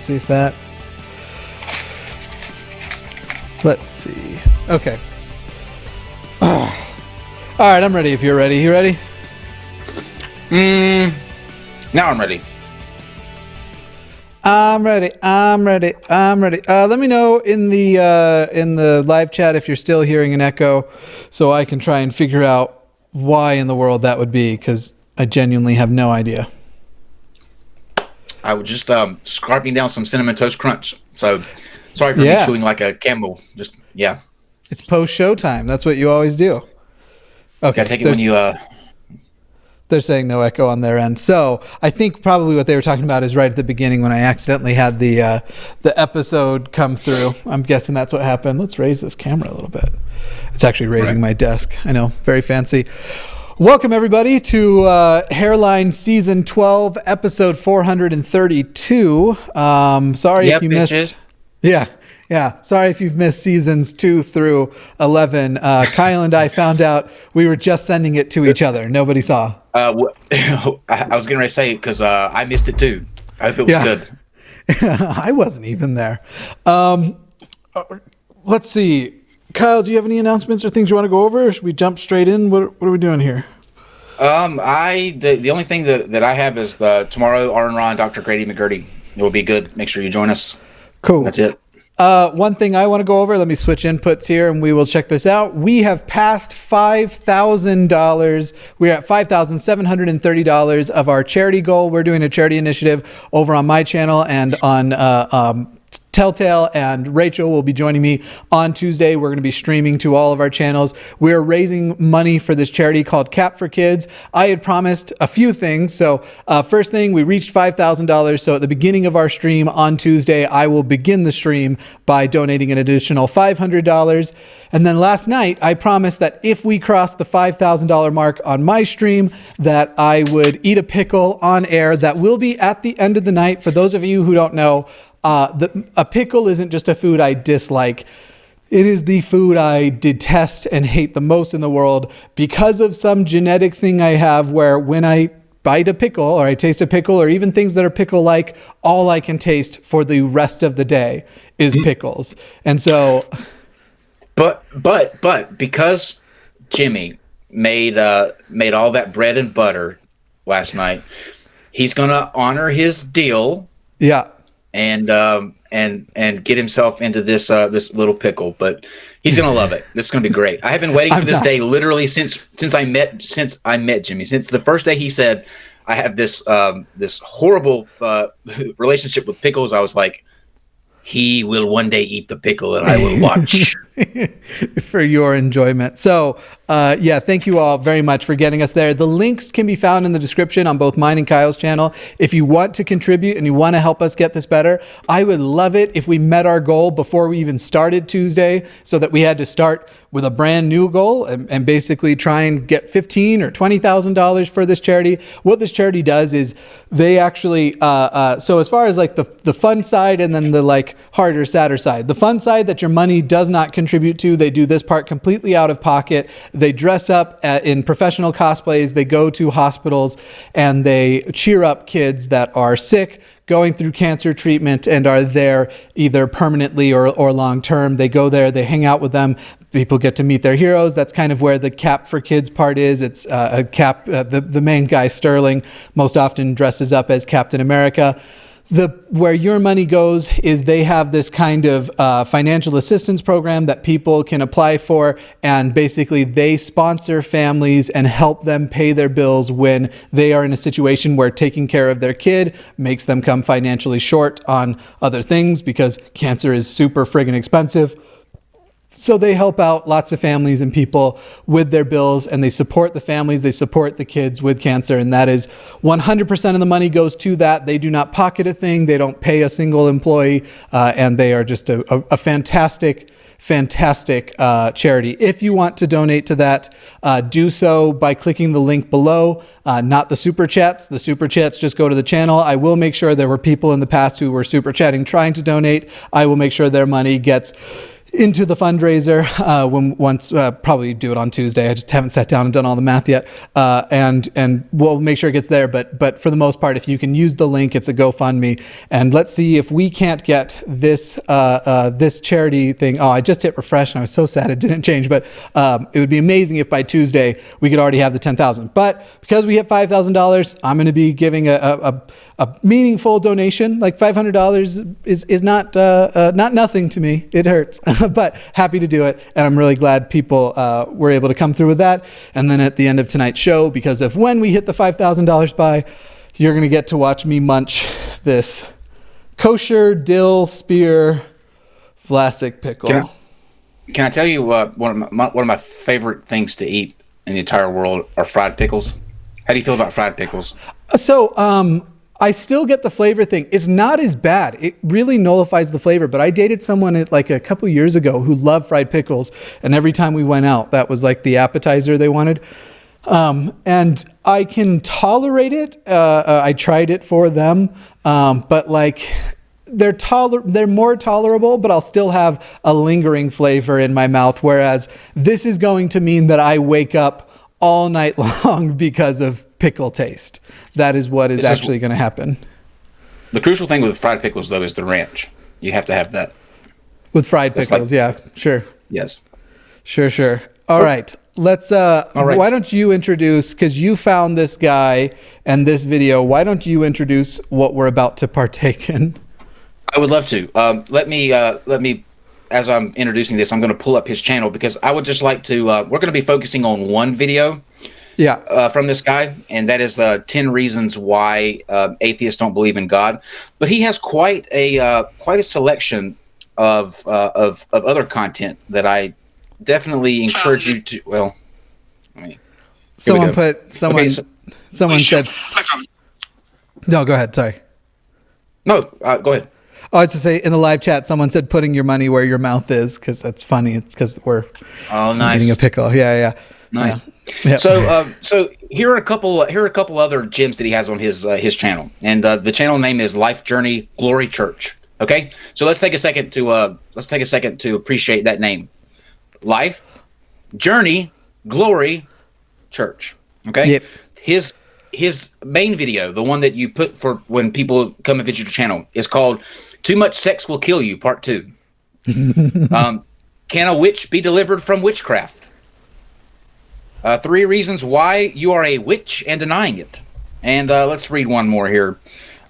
see if that... Let's see. Okay. All right, I'm ready if you're ready. You ready? Now I'm ready. I'm ready. Let me know in the live chat if you're still hearing an echo, so I can try and figure out why in the world that would be, because I genuinely have no idea. I was just scarfing down some Cinnamon Toast Crunch. So sorry for me chewing like a camel. It's post-show time. That's what you always do. Okay. Take it when you... They're saying no echo on their end. So I think probably what they were talking about is right at the beginning when I accidentally had the episode come through. I'm guessing that's what happened. Let's raise this camera a little bit. It's actually raising my desk. I know, very fancy. Welcome everybody to Hairline Season 12, Episode 432. Sorry if you missed. Yeah. Sorry if you've missed seasons 2 through 11. Kyle and I found out we were just sending it to each other. Nobody saw. I was going to say, because I missed it too. I hope it was good. I wasn't even there. Let's see. Kyle, do you have any announcements or things you want to go over? Or should we jump straight in? What are we doing here? The only thing that I have is tomorrow, R and Ron, Dr. Grady McGurdy. It will be good. Make sure you join us. Cool. That's it. One thing I want to go over, let me switch inputs here and we will check this out. We have passed $5,000. We're at $5,730 of our charity goal. We're doing a charity initiative over on my channel and on Telltale, and Rachel will be joining me on Tuesday. We're going to be streaming to all of our channels. We're raising money for this charity called Cap for Kids. I had promised a few things. So first thing, we reached $5,000. So at the beginning of our stream on Tuesday, I will begin the stream by donating an additional $500. And then last night, I promised that if we crossed the $5,000 mark on my stream, that I would eat a pickle on air. That will be at the end of the night. For those of you who don't know, a pickle isn't just a food I dislike. It is the food I detest and hate the most in the world because of some genetic thing I have where when I bite a pickle or I taste a pickle or even things that are pickle-like, all I can taste for the rest of the day is pickles. And so... But because Jimmy made all that bread and butter last night, he's going to honor his deal. Yeah. And get himself into this little pickle, but he's gonna love it. This is gonna be great. I have been waiting for this day literally since I met Jimmy. Since the first day he said, "I have this horrible relationship with pickles," I was like, he will one day eat the pickle, and I will watch. For your enjoyment. So, thank you all very much for getting us there. The links can be found in the description on both mine and Kyle's channel. If you want to contribute and you want to help us get this better, I would love it if we met our goal before we even started Tuesday, so that we had to start with a brand new goal and basically try and get $15,000 or $20,000 for this charity. What this charity does is they actually, so as far as like the fun side and then the like harder, sadder side, the fun side that your money does not contribute to, they do this part completely out of pocket. They dress up in professional cosplays. They go to hospitals and they cheer up kids that are sick, going through cancer treatment, and are there either permanently or long term. They go there, they hang out with them. People get to meet their heroes. That's kind of where the Cap for Kids part is. It's the main guy, Sterling, most often dresses up as Captain America. Where your money goes is they have this kind of financial assistance program that people can apply for, and basically they sponsor families and help them pay their bills when they are in a situation where taking care of their kid makes them come financially short on other things because cancer is super friggin' expensive. So they help out lots of families and people with their bills, and they support the families, they support the kids with cancer, and that is 100% of the money goes to that. They do not pocket a thing, they don't pay a single employee, and they are just a fantastic charity. If you want to donate to that, do so by clicking the link below, not the super chats. The super chats just go to the channel. I will make sure there were people in the past who were super chatting trying to donate. I will make sure their money gets into the fundraiser probably do it on Tuesday. I just haven't sat down and done all the math yet, and we'll make sure it gets there. But for the most part, if you can use the link, it's a GoFundMe, and let's see if we can't get this this charity thing. Oh, I just hit refresh and I was so sad it didn't change. But it would be amazing if by Tuesday we could already have the 10,000. But because we hit $5,000, I'm going to be giving a meaningful donation. Like $500 is not nothing to me. It hurts, but happy to do it. And I'm really glad people were able to come through with that. And then at the end of tonight's show, because of when we hit the $5,000 by, you're going to get to watch me munch this kosher dill spear Vlasic pickle. Can I tell you one of my favorite things to eat in the entire world are fried pickles? How do you feel about fried pickles? So, I still get the flavor thing. It's not as bad. It really nullifies the flavor. But I dated someone like a couple years ago who loved fried pickles. And every time we went out, that was like the appetizer they wanted. And I can tolerate it. I tried it for them. But like they're more tolerable, but I'll still have a lingering flavor in my mouth. Whereas this is going to mean that I wake up all night long because of pickle taste. That is what is actually going to happen. The crucial thing with fried pickles, though, is the ranch. You have to have that. With fried pickles, yeah, sure. Yes. Sure. All right. Let's, why don't you introduce, because you found this guy and this video, why don't you introduce what we're about to partake in? I would love to. Let me, as I'm introducing this, I'm going to pull up his channel because I would just like to, we're going to be focusing on one video. Yeah, from this guy, and that is 10 reasons why atheists don't believe in God. But he has quite a selection of other content that I definitely encourage you to. Well, someone said. No, go ahead. Sorry. No, go ahead. Oh, I was to say in the live chat, someone said putting your money where your mouth is because that's funny. It's because we're eating a pickle. Yeah. Nice. Yeah. Yep. So here are a couple other gems that he has on his channel, and the channel name is Life Journey Glory Church. Okay, so let's take a second to appreciate that name, Life Journey Glory Church. Okay, yep. His main video, the one that you put for when people come and visit your channel, is called "Too Much Sex Will Kill You" Part 2. Can a witch be delivered from witchcraft? 3 reasons why you are a witch and denying it. And let's read one more here.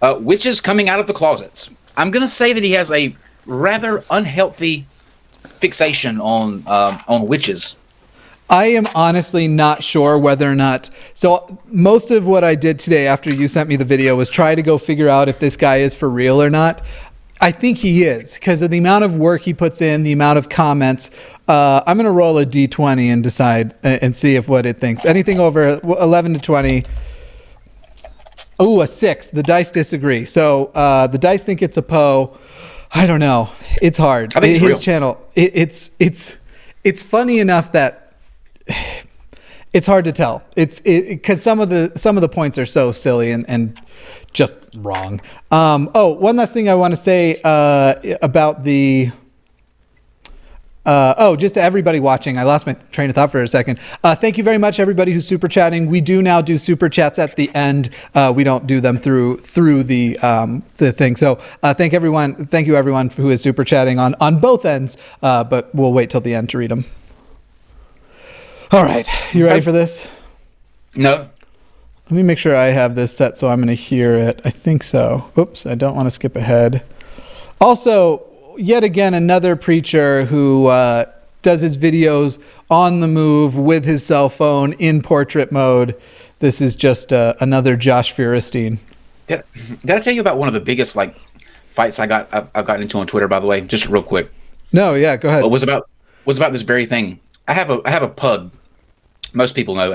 Witches coming out of the closets. I'm going to say that he has a rather unhealthy fixation on witches. I am honestly not sure whether or not. So most of what I did today after you sent me the video was try to go figure out if this guy is for real or not. I think he is because of the amount of work he puts in, the amount of comments. I'm going to roll a D20 and decide and see if what it thinks. Anything over 11 to 20. Oh, a 6. The dice disagree. So the dice think it's a Poe. I don't know. It's hard. I think it's his real. Channel. It's funny enough that it's hard to tell. It's because some of the points are so silly and just wrong. One last thing I want to say about the. Just to everybody watching, I lost my train of thought for a second. Thank you very much, everybody who's super chatting. We do now do super chats at the end. We don't do them through the thing. So thank you everyone who is super chatting on both ends. But we'll wait till the end to read them. All right, you ready for this? No. Let me make sure I have this set so I'm going to hear it. I think so. Oops, I don't want to skip ahead. Also, yet again, another preacher who does his videos on the move with his cell phone in portrait mode. This is just another Josh Feuerstein. Yeah. Did I tell you about one of the biggest fights I've gotten into on Twitter? By the way, just real quick. No, yeah, go ahead. It was about this very thing. I have a pug. Most people know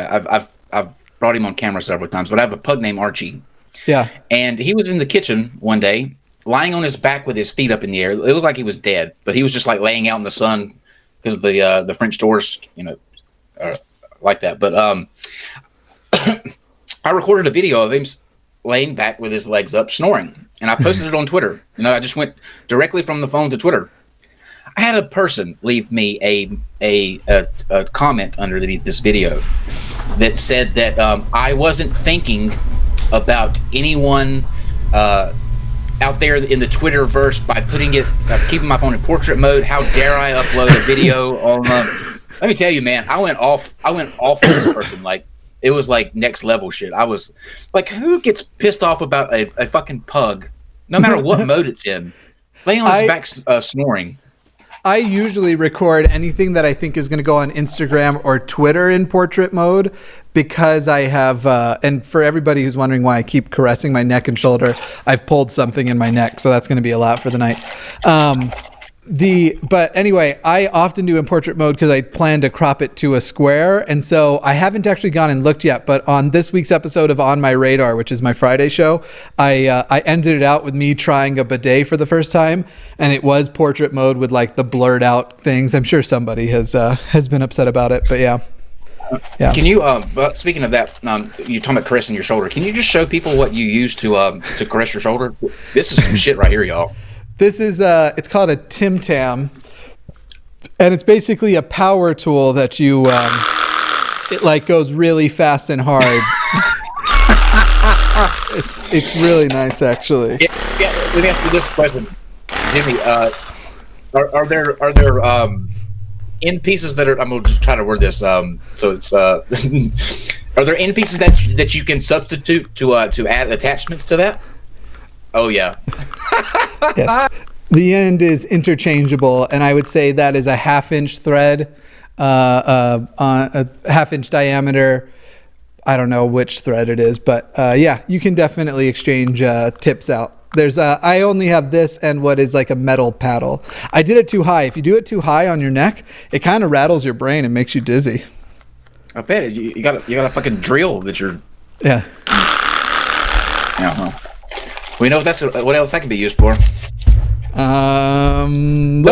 I've brought him on camera several times, but I have a pug named Archie. Yeah. And he was in the kitchen one day, lying on his back with his feet up in the air. It looked like he was dead, but he was just laying out in the sun because of the French doors, like that. But I recorded a video of him laying back with his legs up, snoring, and I posted it on Twitter. I just went directly from the phone to Twitter. I had a person leave me a comment underneath this video that said that I wasn't thinking about anyone out there in the Twitterverse by putting it, keeping my phone in portrait mode. How dare I upload a video on? Let me tell you, man, I went off on this person. Like, it was like next level shit. I was like, who gets pissed off about a fucking pug, no matter what mode it's in, laying on his back snoring? I usually record anything that I think is going to go on Instagram or Twitter in portrait mode because I have, and for everybody who's wondering why I keep caressing my neck and shoulder, I've pulled something in my neck, so that's going to be a lot for the night. But anyway, I often do in portrait mode because I plan to crop it to a square. And so I haven't actually gone and looked yet, but on this week's episode of On My Radar, which is my Friday show, I ended it out with me trying a bidet for the first time. And it was portrait mode with like the blurred out things. I'm sure somebody has been upset about it, but yeah. Yeah. Can you, speaking of that, you're talking about caressing your shoulder. Can you just show people what you use to caress your shoulder? This is some shit right here, y'all. This is it's called a Tim Tam, and it's basically a power tool that you it like goes really fast and hard. it's really nice, actually. Yeah, let me ask you this question, Jimmy. Are there end pieces that are? I'm gonna just try to word this. So it's are there end pieces that you can substitute to add attachments to that? Oh yeah. Yes. The end is interchangeable, and I would say that is a 1/2-inch thread, on a 1/2-inch diameter. I don't know which thread it is, but yeah, you can definitely exchange tips out. There's I only have this and what is like a metal paddle. I did it too high. If you do it too high on your neck, it kind of rattles your brain and makes you dizzy. I bet you got a fucking drill that you're. Yeah. Uh-huh. We know what else that can be used for. No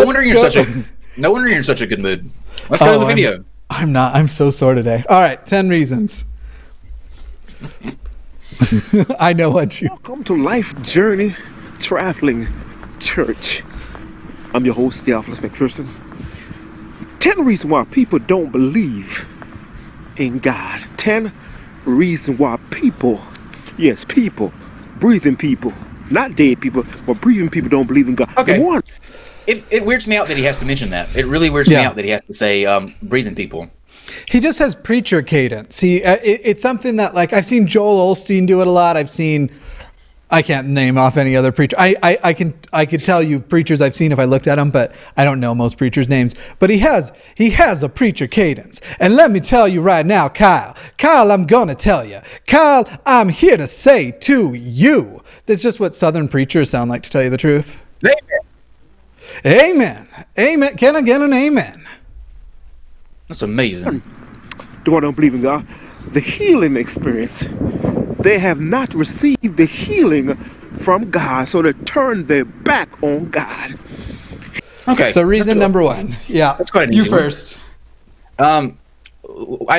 wonder you're in such a good mood. Let's go to the video. I'm not. I'm so sore today. All right, 10 reasons. I know what you. Welcome to Life Journey Traveling Church. I'm your host, Theophilus McPherson. 10 reasons why people don't believe in God. 10 reasons why people, yes, people, breathing people, not dead people, but breathing people don't believe in God. Okay. One. It weirds me out that he has to mention that. It really weirds me out that he has to say breathing people. He just has preacher cadence. It's something that, like, I've seen Joel Osteen do it a lot. I can't name off any other preacher. I could tell you preachers I've seen if I looked at them, but I don't know most preachers' names. But he has a preacher cadence. And let me tell you right now, Kyle, I'm gonna tell you. Kyle, I'm here to say to you. That's just what Southern preachers sound like, to tell you the truth. Amen. Amen. Can I get an amen? That's amazing. Do I don't believe in God? The healing experience. They have not received the healing from God, so they turn their back on God. Okay. So reason number one. Yeah. That's quite an easy easy one. First. I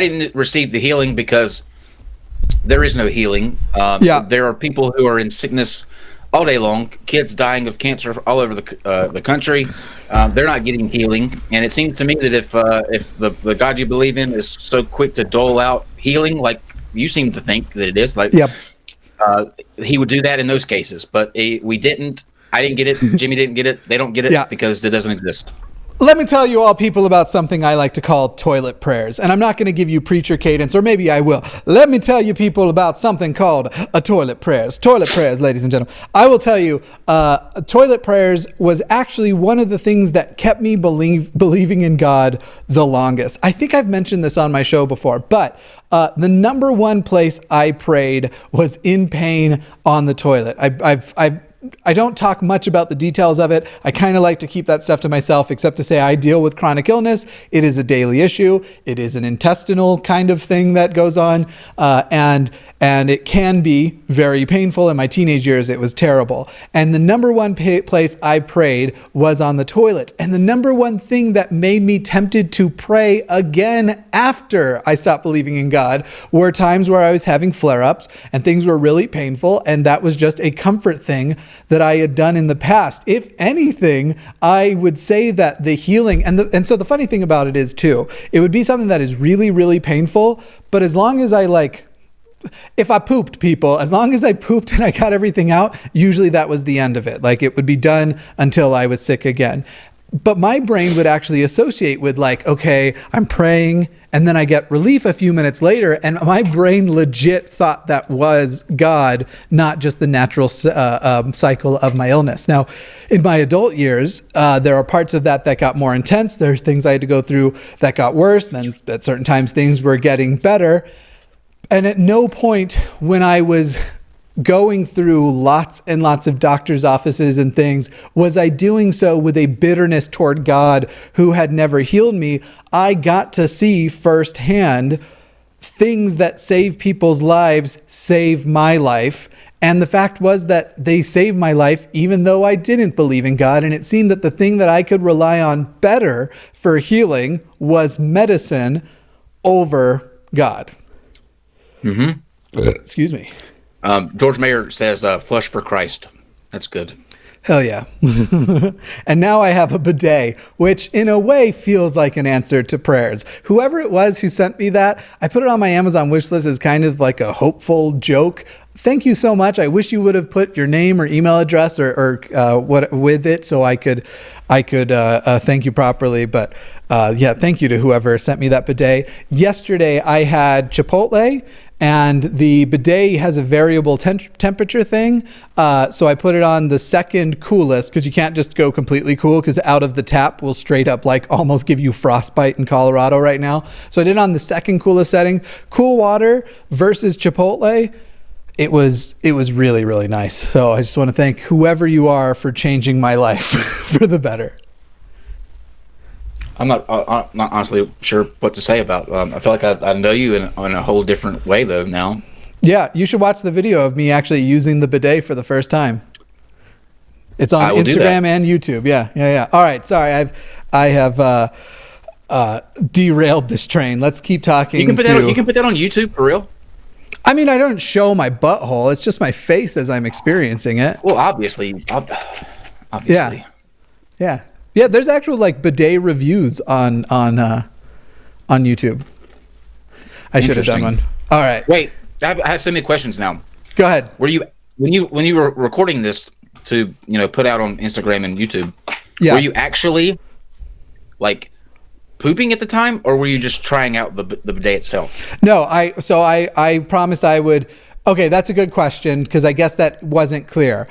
didn't receive the healing because there is no healing. There are people who are in sickness all day long, kids dying of cancer all over the country. They're not getting healing, and it seems to me that if the God you believe in is so quick to dole out healing, like you seem to think that it is, like he would do that in those cases. But we didn't. I didn't get it. Jimmy didn't get it. They don't get it because it doesn't exist. Let me tell you all people about something I like to call toilet prayers. And I'm not going to give you preacher cadence, or maybe I will. Let me tell you people about something called a toilet prayers. Toilet prayers, ladies and gentlemen. I will tell you, toilet prayers was actually one of the things that kept me believing in God the longest. I think I've mentioned this on my show before, but the number one place I prayed was in pain on the toilet. I don't talk much about the details of it. I kind of like to keep that stuff to myself, except to say I deal with chronic illness. It is a daily issue. It is an intestinal kind of thing that goes on. And it can be very painful. In my teenage years, it was terrible. And the number one place I prayed was on the toilet. And the number one thing that made me tempted to pray again after I stopped believing in God were times where I was having flare-ups and things were really painful. And that was just a comfort thing that I had done in the past. If anything, I would say that the healing, and so the funny thing about it is too, it would be something that is really, really painful, but as long as I if I pooped, people, as long as I pooped and I got everything out, usually that was the end of it. Like, it would be done until I was sick again. But my brain would actually associate with okay, I'm praying and then I get relief a few minutes later. And my brain legit thought that was God, not just the natural cycle of my illness. Now, in my adult years, there are parts of that got more intense. There's things I had to go through that got worse. Then at certain times, things were getting better. And at no point when I was going through lots and lots of doctor's offices and things, was I doing so with a bitterness toward God who had never healed me. I got to see firsthand things that save people's lives save my life. And the fact was that they saved my life even though I didn't believe in God. And it seemed that the thing that I could rely on better for healing was medicine over God. Excuse me. George Mayer says, flush for Christ. That's good. Hell yeah. And now I have a bidet, which in a way feels like an answer to prayers. Whoever it was who sent me that, I put it on my Amazon wish list as kind of like a hopeful joke. Thank you so much. I wish you would have put your name or email address or what with it so I could thank you properly. But yeah, thank you to whoever sent me that bidet. Yesterday I had Chipotle, and the bidet has a variable temperature thing. So I put it on the second coolest, because you can't just go completely cool, because out of the tap will straight up almost give you frostbite in Colorado right now. So I did it on the second coolest setting. Cool water versus Chipotle. It was really, really nice. So I just want to thank whoever you are for changing my life for the better. I'm not honestly sure what to say about. I feel like I know you in a whole different way though now. Yeah, you should watch the video of me actually using the bidet for the first time. It's on Instagram and YouTube. Yeah. All right, sorry, I have derailed this train. Let's keep talking. You can put that on YouTube for real. I mean, I don't show my butthole. It's just my face as I'm experiencing it. Well, obviously. Yeah, there's actual bidet reviews on YouTube. I should have done one. All right. Wait, I have so many questions now. Go ahead. Were you when you were recording this to put out on Instagram and YouTube? Yeah. Were you actually pooping at the time, or were you just trying out the bidet itself? No, I promised I would. Okay, that's a good question, because I guess that wasn't clear.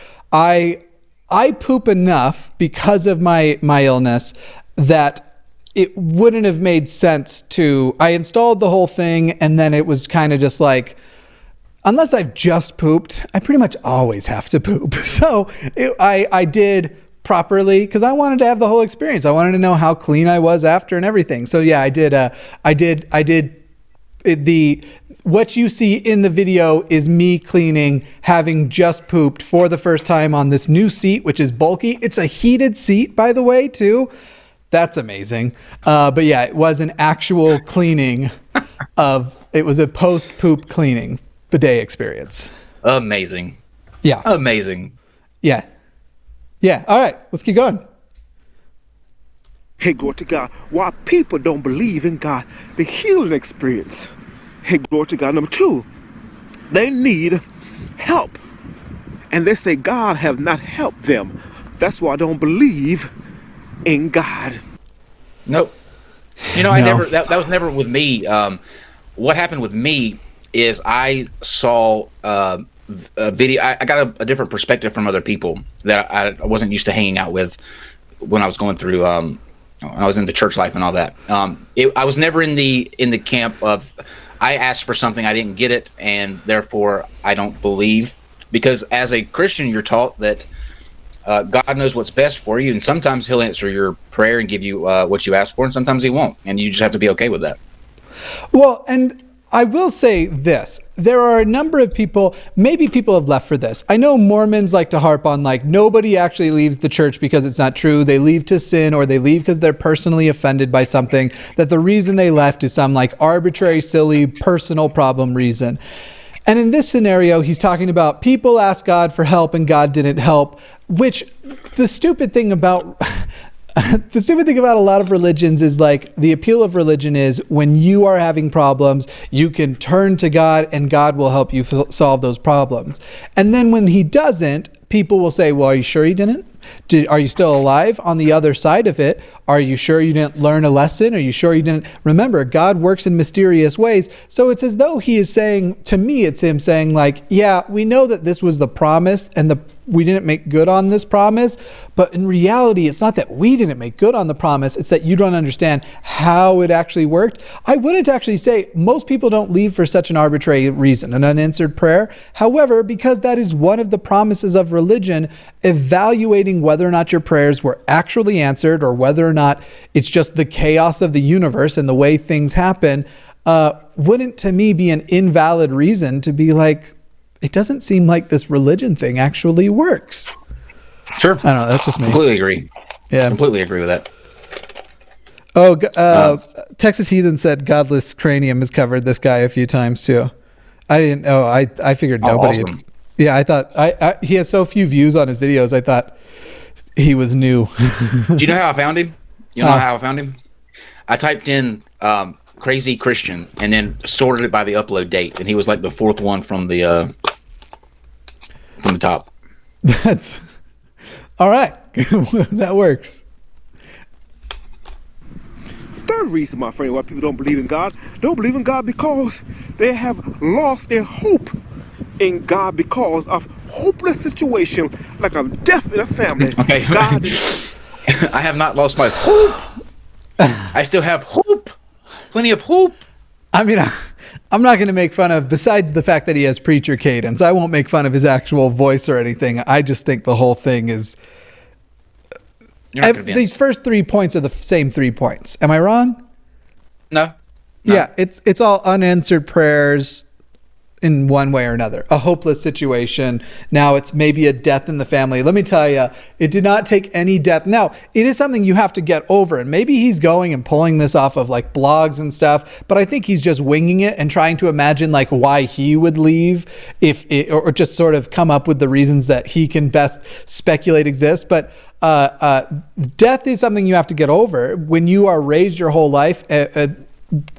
I poop enough because of my illness that it wouldn't have made sense to. I installed the whole thing, and then it was kind of just unless I've just pooped, I pretty much always have to poop. So I did properly because I wanted to have the whole experience. I wanted to know how clean I was after and everything. So yeah, I did. What you see in the video is me cleaning, having just pooped for the first time on this new seat, which is bulky. It's a heated seat, by the way, too. That's amazing. But yeah, it was an actual cleaning it was a post-poop cleaning bidet experience. Amazing. Yeah. Amazing. Yeah. Yeah. All right. Let's keep going. Hey, glory to God. Why people don't believe in God, the healing experience. Hey, glory to God. Number two, they need help. And they say God have not helped them. That's why I don't believe in God. Nope. That was never with me. What happened with me is I saw a video. I got a different perspective from other people that I wasn't used to hanging out with when I was going through, when I was in the church life and all that. I was never in the camp of, I asked for something, I didn't get it, and therefore I don't believe. Because as a Christian, you're taught that God knows what's best for you, and sometimes he'll answer your prayer and give you what you asked for, and sometimes he won't, and you just have to be okay with that. Well, and I will say this. There are a number of people, maybe people have left for this. I know Mormons like to harp on nobody actually leaves the church because it's not true. They leave to sin, or they leave because they're personally offended by something, that the reason they left is some arbitrary, silly, personal problem reason. And in this scenario, he's talking about people asked God for help and God didn't help, which the stupid thing about a lot of religions is like the appeal of religion is when you are having problems, you can turn to God and God will help you solve those problems. And then when he doesn't, people will say, well, are you sure he didn't? Are you still alive on the other side of it? Are you sure you didn't learn a lesson? Are you sure you didn't? Remember, God works in mysterious ways. So it's as though he is saying, to me, it's him saying like, yeah, we know that this was the promise and we didn't make good on this promise. But in reality, it's not that we didn't make good on the promise. It's that you don't understand how it actually worked. I wouldn't actually say most people don't leave for such an arbitrary reason, an unanswered prayer. However, because that is one of the promises of religion, evaluating whether or not your prayers were actually answered or whether or not it's just the chaos of the universe and the way things happen, wouldn't to me be an invalid reason to be like, it doesn't seem like this religion thing actually works. Sure. I don't know. That's just me. Completely agree. Yeah. Completely agree with that. Oh, Texas Heathen said Godless Cranium has covered this guy a few times too. I didn't know. I figured nobody. Awesome. Yeah, I thought he has so few views on his videos. I thought he was new. Do you know how I found him? You know how I found him? I typed in crazy Christian and then sorted it by the upload date, and he was like the fourth one from the top. That's all right. That works. Third reason, my friend, why people don't believe in God because they have lost their hope in God because of hopeless situation like a death in a family. Okay. God I have not lost my hope. I still have hope. Plenty of hope. I mean, I'm not going to make fun of, besides the fact that he has preacher cadence, I won't make fun of his actual voice or anything. I just think the whole thing is... You're not convinced. These first 3 points are the same 3 points. Am I wrong? No. Yeah, it's all unanswered prayers in one way or another. A hopeless situation. Now it's maybe a death in the family. Let me tell you, it did not take any death. Now, it is something you have to get over. And maybe he's going and pulling this off of like blogs and stuff, but I think he's just winging it and trying to imagine like why he would leave or just sort of come up with the reasons that he can best speculate exist. But death is something you have to get over. When you are raised your whole life,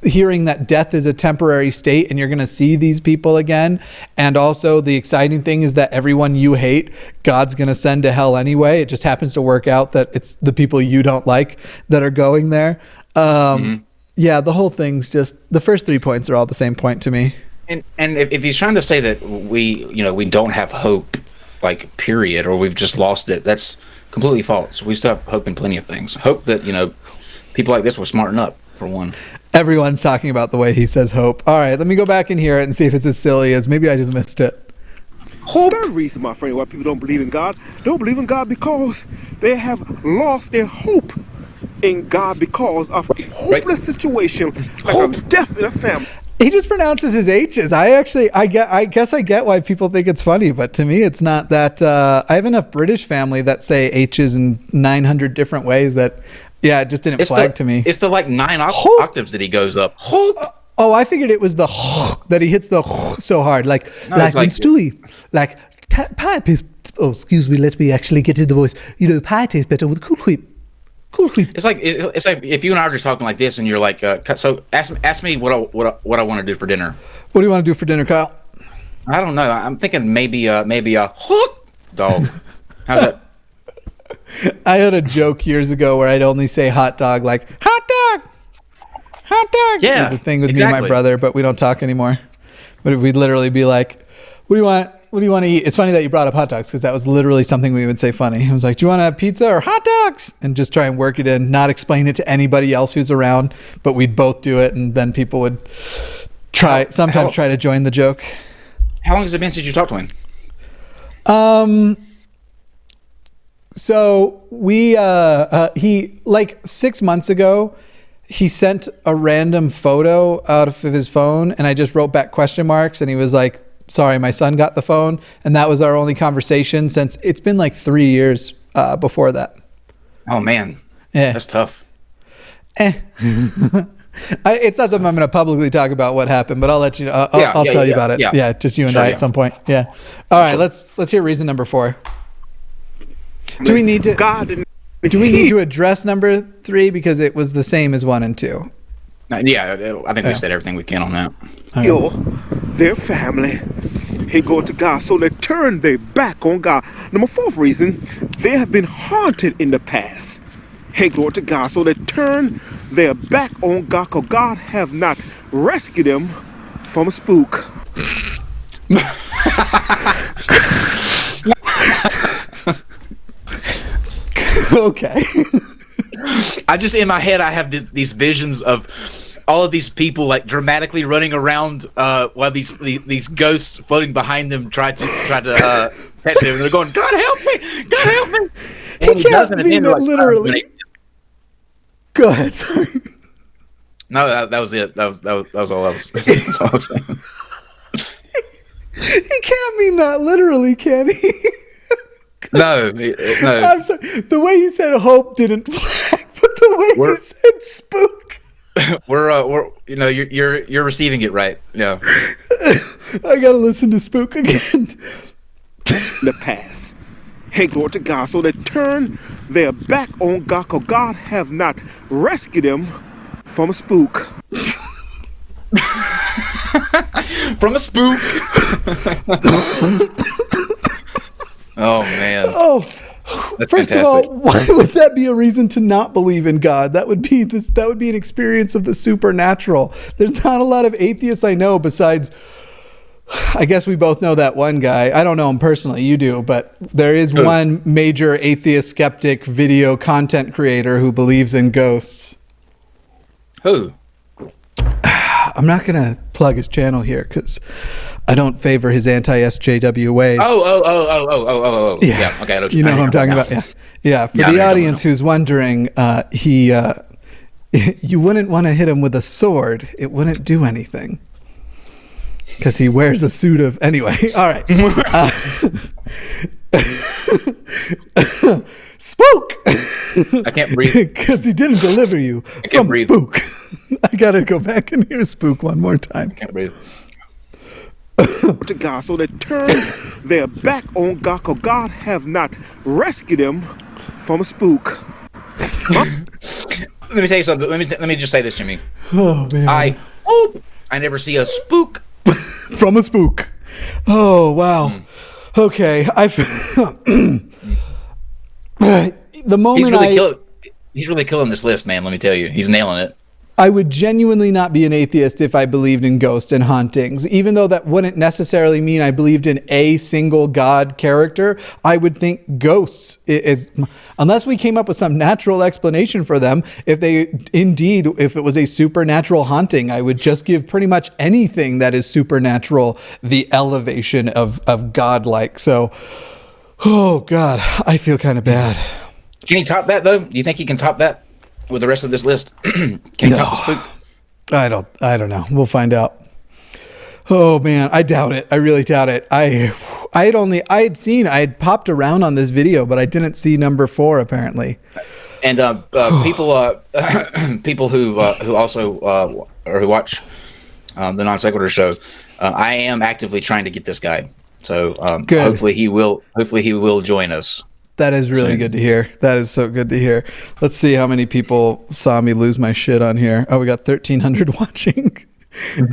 hearing that death is a temporary state and you're going to see these people again. And also the exciting thing is that everyone you hate, God's going to send to hell anyway. It just happens to work out that it's the people you don't like that are going there. Yeah, the whole thing's just, the first 3 points are all the same point to me. And if he's trying to say that we don't have hope, like period, or we've just lost it, that's completely false. We still have hope in plenty of things. Hope that, people like this will smarten up, for one. Everyone's talking about the way he says hope. All right, let me go back and hear it and see if it's as silly as maybe I just missed it. Third reason, my friend, why people don't believe in God because they have lost their hope in God because of hopeless situation like a death in a family. He just pronounces his H's. I guess I get why people think it's funny, but to me, it's not that. I have enough British family that say H's in 900 different ways that, yeah, it just didn't flag to me. It's the like 9 octaves that he goes up. Oh, I figured it was the that he hits the so hard, like when Stewie, like pie is. Oh, excuse me. Let me actually get to the voice. Pie tastes better with Cool Whip. Cool Whip. It's like if you and I are just talking like this, and you're like, so ask me what I want to do for dinner. What do you want to do for dinner, Kyle? I don't know. I'm thinking maybe a hot dog. How's that? I had a joke years ago where I'd only say hot dog, like hot dog. Yeah, it's a thing with me and my brother, but we don't talk anymore. But we'd literally be like, "What do you want? What do you want to eat?" It's funny that you brought up hot dogs because that was literally something we would say funny. I was like, "Do you want to have pizza or hot dogs?" And just try and work it in, not explain it to anybody else who's around, but we'd both do it, and then people would try to join the joke. How long has it been since you talked to him? So he like 6 months ago, he sent a random photo out of his phone and I just wrote back question marks and he was like, sorry, my son got the phone. And that was our only conversation since it's been like 3 years before that. Oh man. Yeah. That's tough. It's not something I'm going to publicly talk about what happened, but I'll let you know. I'll tell you about it. Yeah, just you and I at some point. Yeah. All right, let's hear reason number 4. Do we need to address number 3 because it was the same as 1 and 2? Yeah, I think we said everything we can on that. Their family, he go to God, so they turn their back on God. Number 4th reason, they have been haunted in the past. Hey, glory to God. So they turn their back on God, because God have not rescued them from a spook. Okay. I just, in my head, I have these visions of all of these people like dramatically running around while these ghosts floating behind them try to catch them. And they're going, God help me! God help me! And he can't mean it literally. Go ahead, sorry. No, that was it. That was all I was, that's all I was saying. He can't mean that literally, can he? No. I'm sorry. The way he said hope didn't flag, but the way he said spook. You're receiving it right. Yeah. I gotta listen to spook again. The past. Hey, glory to God. So they turn their back on God, because God have not rescued them from a spook. From a spook. Oh man. Oh, that's first fantastic. of all, why would that be a reason to not believe in God? That would be an experience of the supernatural. There's not a lot of atheists I know besides, I guess we both know that one guy. I don't know him personally. You do, but there is one major atheist skeptic video content creator who believes in ghosts. Who? I'm not going to plug his channel here because I don't favor his anti-SJW ways. Oh. Yeah. Okay. I you know who I'm talking about. Yeah. For the audience who's wondering, you wouldn't want to hit him with a sword. It wouldn't do anything because he wears a suit of. Anyway. All right. Spook. I can't breathe because he didn't deliver you from spook. I gotta go back and hear spook one more time. I can't breathe. To God, so they turn their back on God, because God have not rescued them from a spook. Let me tell you something. Let me just say this, Jimmy. Oh man. I never see a spook from a spook. Oh wow. Okay. The moment he's really killing this list, man. Let me tell you, he's nailing it. I would genuinely not be an atheist if I believed in ghosts and hauntings. Even though that wouldn't necessarily mean I believed in a single God character, I would think ghosts unless we came up with some natural explanation for them. If it was a supernatural haunting, I would just give pretty much anything that is supernatural the elevation of godlike. So, oh God, I feel kind of bad. Can he top that though? Do you think he can top that with the rest of this list? Can he top the spook? I don't know. We'll find out. Oh man, I doubt it. I really doubt it. I had popped around on this video, but I didn't see number 4 apparently. And people who also or who watch the NonSequitur Show, I am actively trying to get this guy. So hopefully he will join us. That is really good to hear. That is so good to hear. Let's see how many people saw me lose my shit on here. Oh, we got 1,300 watching.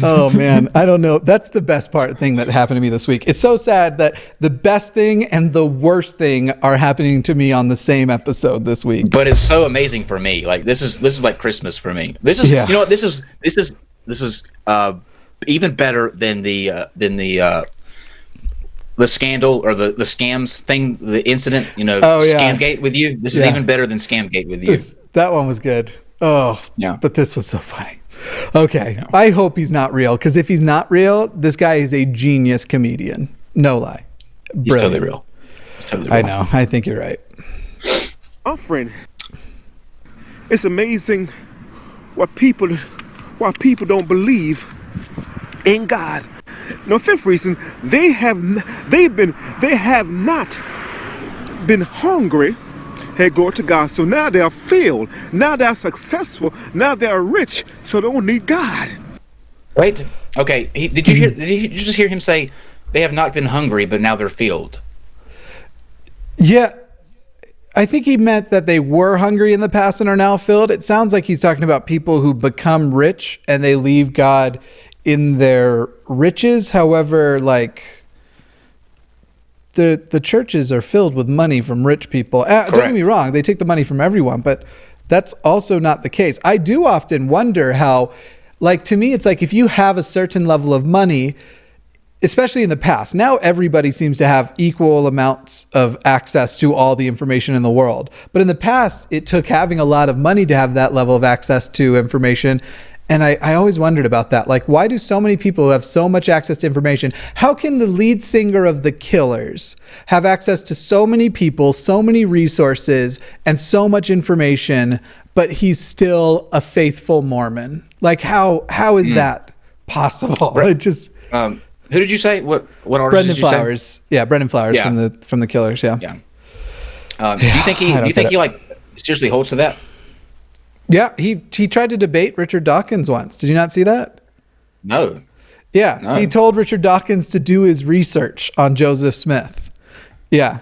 Oh man, I don't know. That's the best thing that happened to me this week. It's so sad that the best thing and the worst thing are happening to me on the same episode this week. But it's so amazing for me. Like this is like Christmas for me. This is you know what, this is even better than the scandal or the scams thing, the incident, Scamgate with you. This is even better than Scamgate with you. That one was good. Oh, yeah. But this was so funny. Okay. Yeah. I hope he's not real, because if he's not real, this guy is a genius comedian. No lie. He's totally real. I know. I think you're right. Oh, friend, it's amazing why people don't believe in God. No, 5th reason, they have not been hungry. Hey, glory to God. So now they're filled. Now they're successful. Now they're rich. So they don't need God. Wait. Okay. Did you just hear him say they have not been hungry, but now they're filled? Yeah. I think he meant that they were hungry in the past and are now filled. It sounds like he's talking about people who become rich and they leave God in their riches. However, like the churches are filled with money from rich people. Don't get me wrong, they take the money from everyone, but that's also not the case. I do often wonder how, like, to me, it's like if you have a certain level of money, especially in the past, now everybody seems to have equal amounts of access to all the information in the world. But in the past, it took having a lot of money to have that level of access to information. And I always wondered about that. Like, why do so many people who have so much access to information, how can the lead singer of The Killers have access to so many people, so many resources, and so much information, but he's still a faithful Mormon? Like, how is that possible? Right. It just... Who did you say? What artist Brendan did you Flowers. say? Yeah, Brendan Flowers Yeah. from the Killers. Yeah. Yeah. Do you think he like seriously holds to that? Yeah, he tried to debate Richard Dawkins once. Did you not see that? No. Yeah, No. he told Richard Dawkins to do his research on Joseph Smith. Yeah.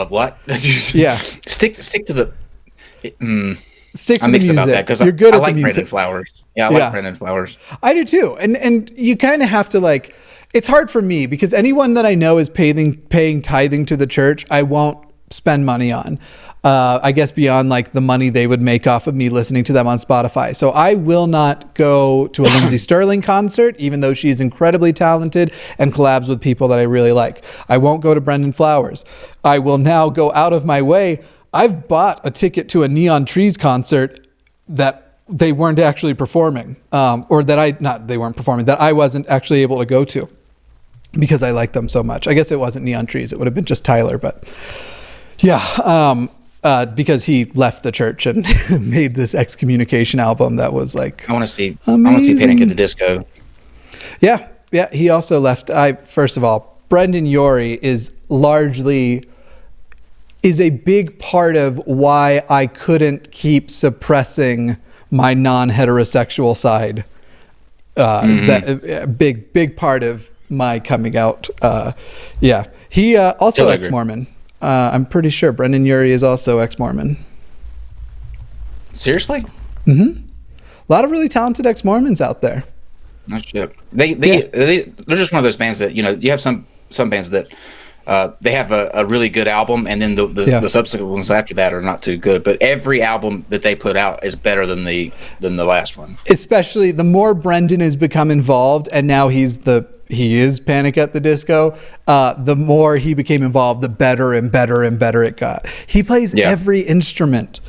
What? Yeah. Stick to the. Stick to I'm the mixed music. about that because You're good I at like the music. Brendan Flowers. Yeah, I like Brendan Flowers. I do too. And you kind of have to, like, it's hard for me because anyone that I know is paying tithing to the church, I won't spend money on. I guess beyond like the money they would make off of me listening to them on Spotify. So I will not go to a Lindsey Sterling concert, even though she's incredibly talented and collabs with people that I really like. I won't go to Brendan Flowers. I will now go out of my way. I've bought a ticket to a Neon Trees concert that they weren't actually performing, that I wasn't actually able to go to because I like them so much. I guess it wasn't Neon Trees. It would have been just Tyler, but yeah. Because he left the church and made this excommunication album that was like I want to see amazing. Panic at the Disco. Yeah. He also left. First of all, Brendan Urie is a big part of why I couldn't keep suppressing my non-heterosexual side. That big part of my coming out. He also ex-Mormon. I'm pretty sure Brendan Urie is also ex-Mormon. Seriously? Mm-hmm. A lot of really talented ex-Mormons out there. No shit. They're just one of those bands that, you know, you have some bands that they have a really good album, and then the subsequent ones after that are not too good. But every album that they put out is better than the last one. Especially the more Brendan has become involved, and now he is Panic at the Disco. The more he became involved, the better and better and better it got. He plays every instrument.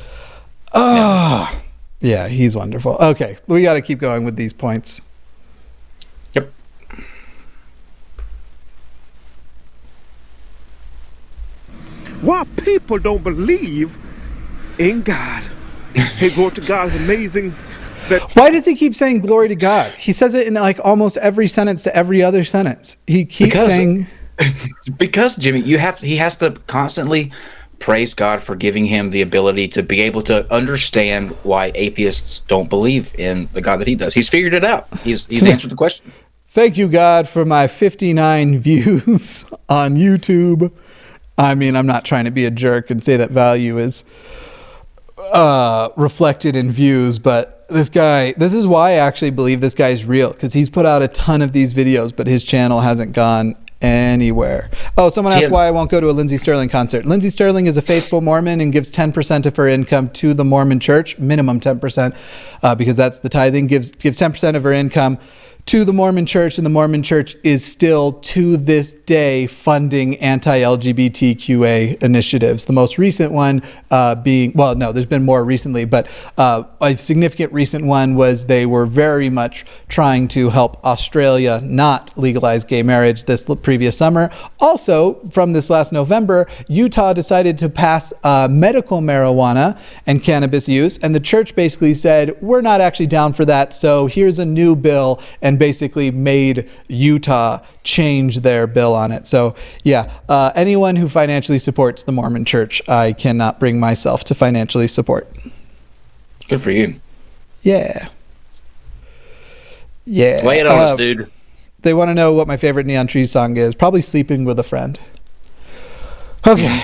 Yeah, he's wonderful. Okay, we got to keep going with these points. Yep. Why people don't believe in God? Hey, glory to God is amazing. Why does he keep saying glory to God? He says it in like almost every sentence to every other sentence. He keeps saying... Because, Jimmy, he has to constantly praise God for giving him the ability to be able to understand why atheists don't believe in the God that he does. He's figured it out. He's answered the question. Thank you, God, for my 59 views on YouTube. I mean, I'm not trying to be a jerk and say that value is reflected in views, but this is why I actually believe this guy is real, because he's put out a ton of these videos, but his channel hasn't gone anywhere. Oh, someone asked why I won't go to a Lindsey Sterling concert. Lindsey Sterling is a faithful Mormon and gives 10% of her income to the Mormon church, minimum 10%, because that's the tithing, gives 10% of her income to the Mormon church, and the Mormon church is still to this day funding anti-LGBTQA initiatives. The most recent one there's been more recently, but a significant recent one was they were very much trying to help Australia not legalize gay marriage this previous summer. Also, from this last November, Utah decided to pass medical marijuana and cannabis use, and the church basically said, we're not actually down for that, so here's a new bill, and and basically made Utah change their bill on it. So yeah, anyone who financially supports the Mormon Church, I cannot bring myself to financially support. Good for you. Yeah. Yeah. Lay it on us, dude. They want to know what my favorite Neon Trees song is. Probably Sleeping with a Friend. Okay.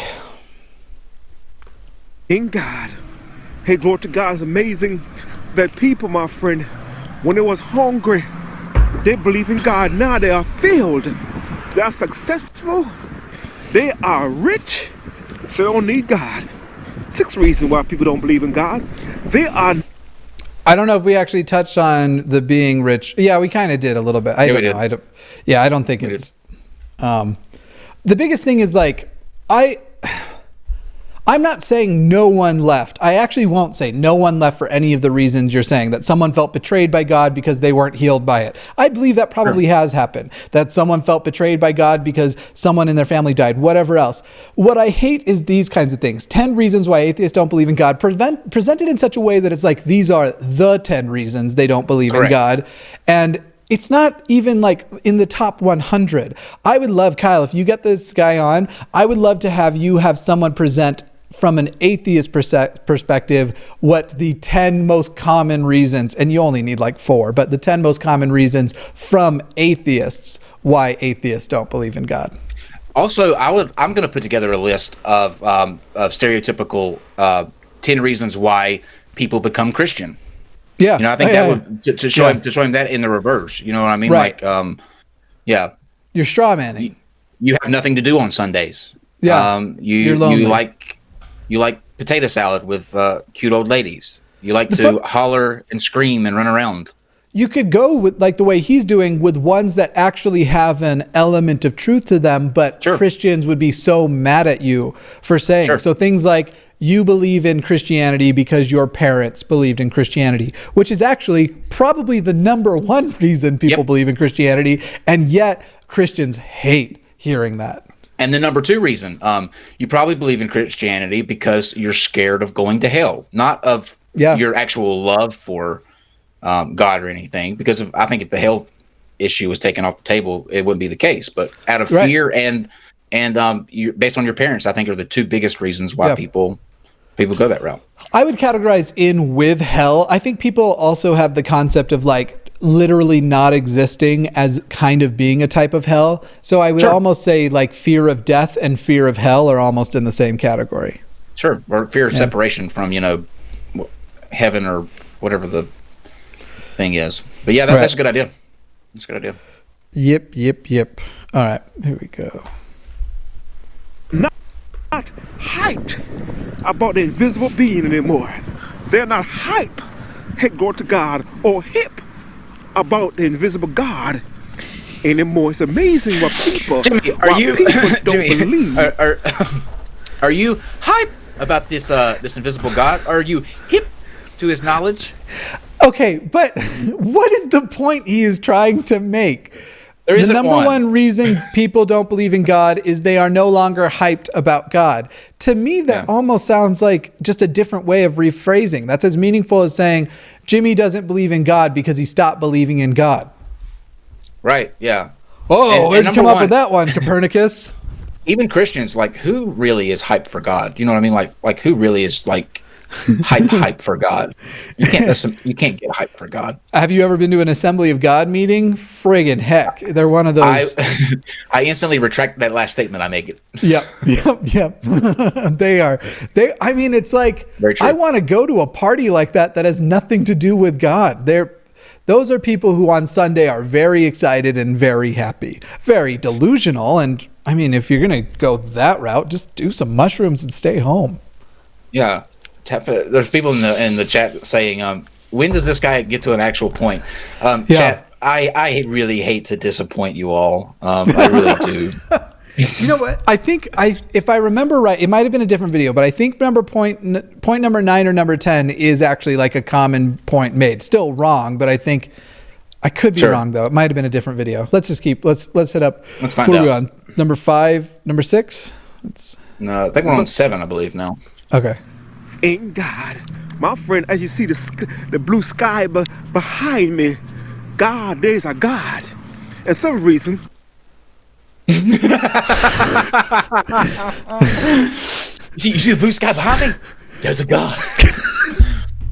In God. Hey, glory to God. It's amazing that people, my friend, when they was hungry, they believe in God. Now they are filled. They are successful. They are rich. So they don't need God. 6 reasons why people don't believe in God. They are... I don't know if we actually touched on the being rich. Yeah, we kind of did a little bit. I don't know. I don't think it's... the biggest thing is like, I'm not saying no one left. I actually won't say no one left for any of the reasons you're saying, that someone felt betrayed by God because they weren't healed by it. I believe that probably has happened, that someone felt betrayed by God because someone in their family died, whatever else. What I hate is these kinds of things. 10 reasons why atheists don't believe in God, presented in such a way that it's like, these are the 10 reasons they don't believe in God. And it's not even like in the top 100. I would love, Kyle, if you get this guy on, I would love to have you have someone present from an atheist perspective what the 10 most common reasons, and you only need like 4, but the 10 most common reasons from atheists why atheists don't believe in God. Also, I'm going to put together a list of stereotypical 10 reasons why people become Christian. Yeah, I think that would to show him that in the reverse. You know what I mean? Right. Like, you're strawmanning. You have nothing to do on Sundays. Yeah, you're lonely. You like potato salad with cute old ladies. You like to holler and scream and run around. You could go with like the way he's doing with ones that actually have an element of truth to them, but Christians would be so mad at you for saying. So things like, you believe in Christianity because your parents believed in Christianity, which is actually probably the number one reason people believe in Christianity. And yet Christians hate hearing that. And the number 2 reason, you probably believe in Christianity because you're scared of going to hell, not of your actual love for God or anything. Because I think if the health issue was taken off the table, it wouldn't be the case. But out of fear and based on your parents, I think are the 2 biggest reasons why people go that route. I would categorize in with hell. I think people also have the concept of like literally not existing as kind of being a type of hell. So I would almost say like fear of death and fear of hell are almost in the same category. Sure. Or fear of separation from, heaven or whatever the thing is. But yeah, that's a good idea. That's a good idea. Yep. All right, here we go. Not hyped about the invisible being anymore. They're not hype, hey, glory to God, or hip about the invisible God anymore. It's amazing what people, Jimmy, don't believe. Are you hype about this invisible God? Are you hip to his knowledge? Okay, but what is the point he is trying to make? The number one reason people don't believe in God is they are no longer hyped about God. To me, that almost sounds like just a different way of rephrasing. That's as meaningful as saying Jimmy doesn't believe in God because he stopped believing in God. Right, yeah. Oh, where'd you come up with that one, Copernicus? Even Christians, like, who really is hyped for God? You know what I mean? Like who really is like hype for God? You can't get hype for God. Have you ever been to an Assembly of God meeting? Friggin' heck, they're one of those. I instantly retract that last statement I make. Yep. They are. I mean, it's like I want to go to a party like that has nothing to do with God. Those are people who on Sunday are very excited and very happy, very delusional. And I mean, if you're gonna go that route, just do some mushrooms and stay home. Yeah. There's people in the chat saying, when does this guy get to an actual point? Chat, I really hate to disappoint you all. I really do. You know what? I think if I remember right, it might have been a different video, but I think point number 9 or number 10 is actually like a common point made. Still wrong, but I think I could be wrong though. It might have been a different video. Let's hit up. Let's find out. Where are we on? Number 5, number 6? No, I think we're on 7, I believe now. Okay. In God, my friend, as you see the blue sky behind me, God, there's a God. And some reason, You see the blue sky behind me? There's a God.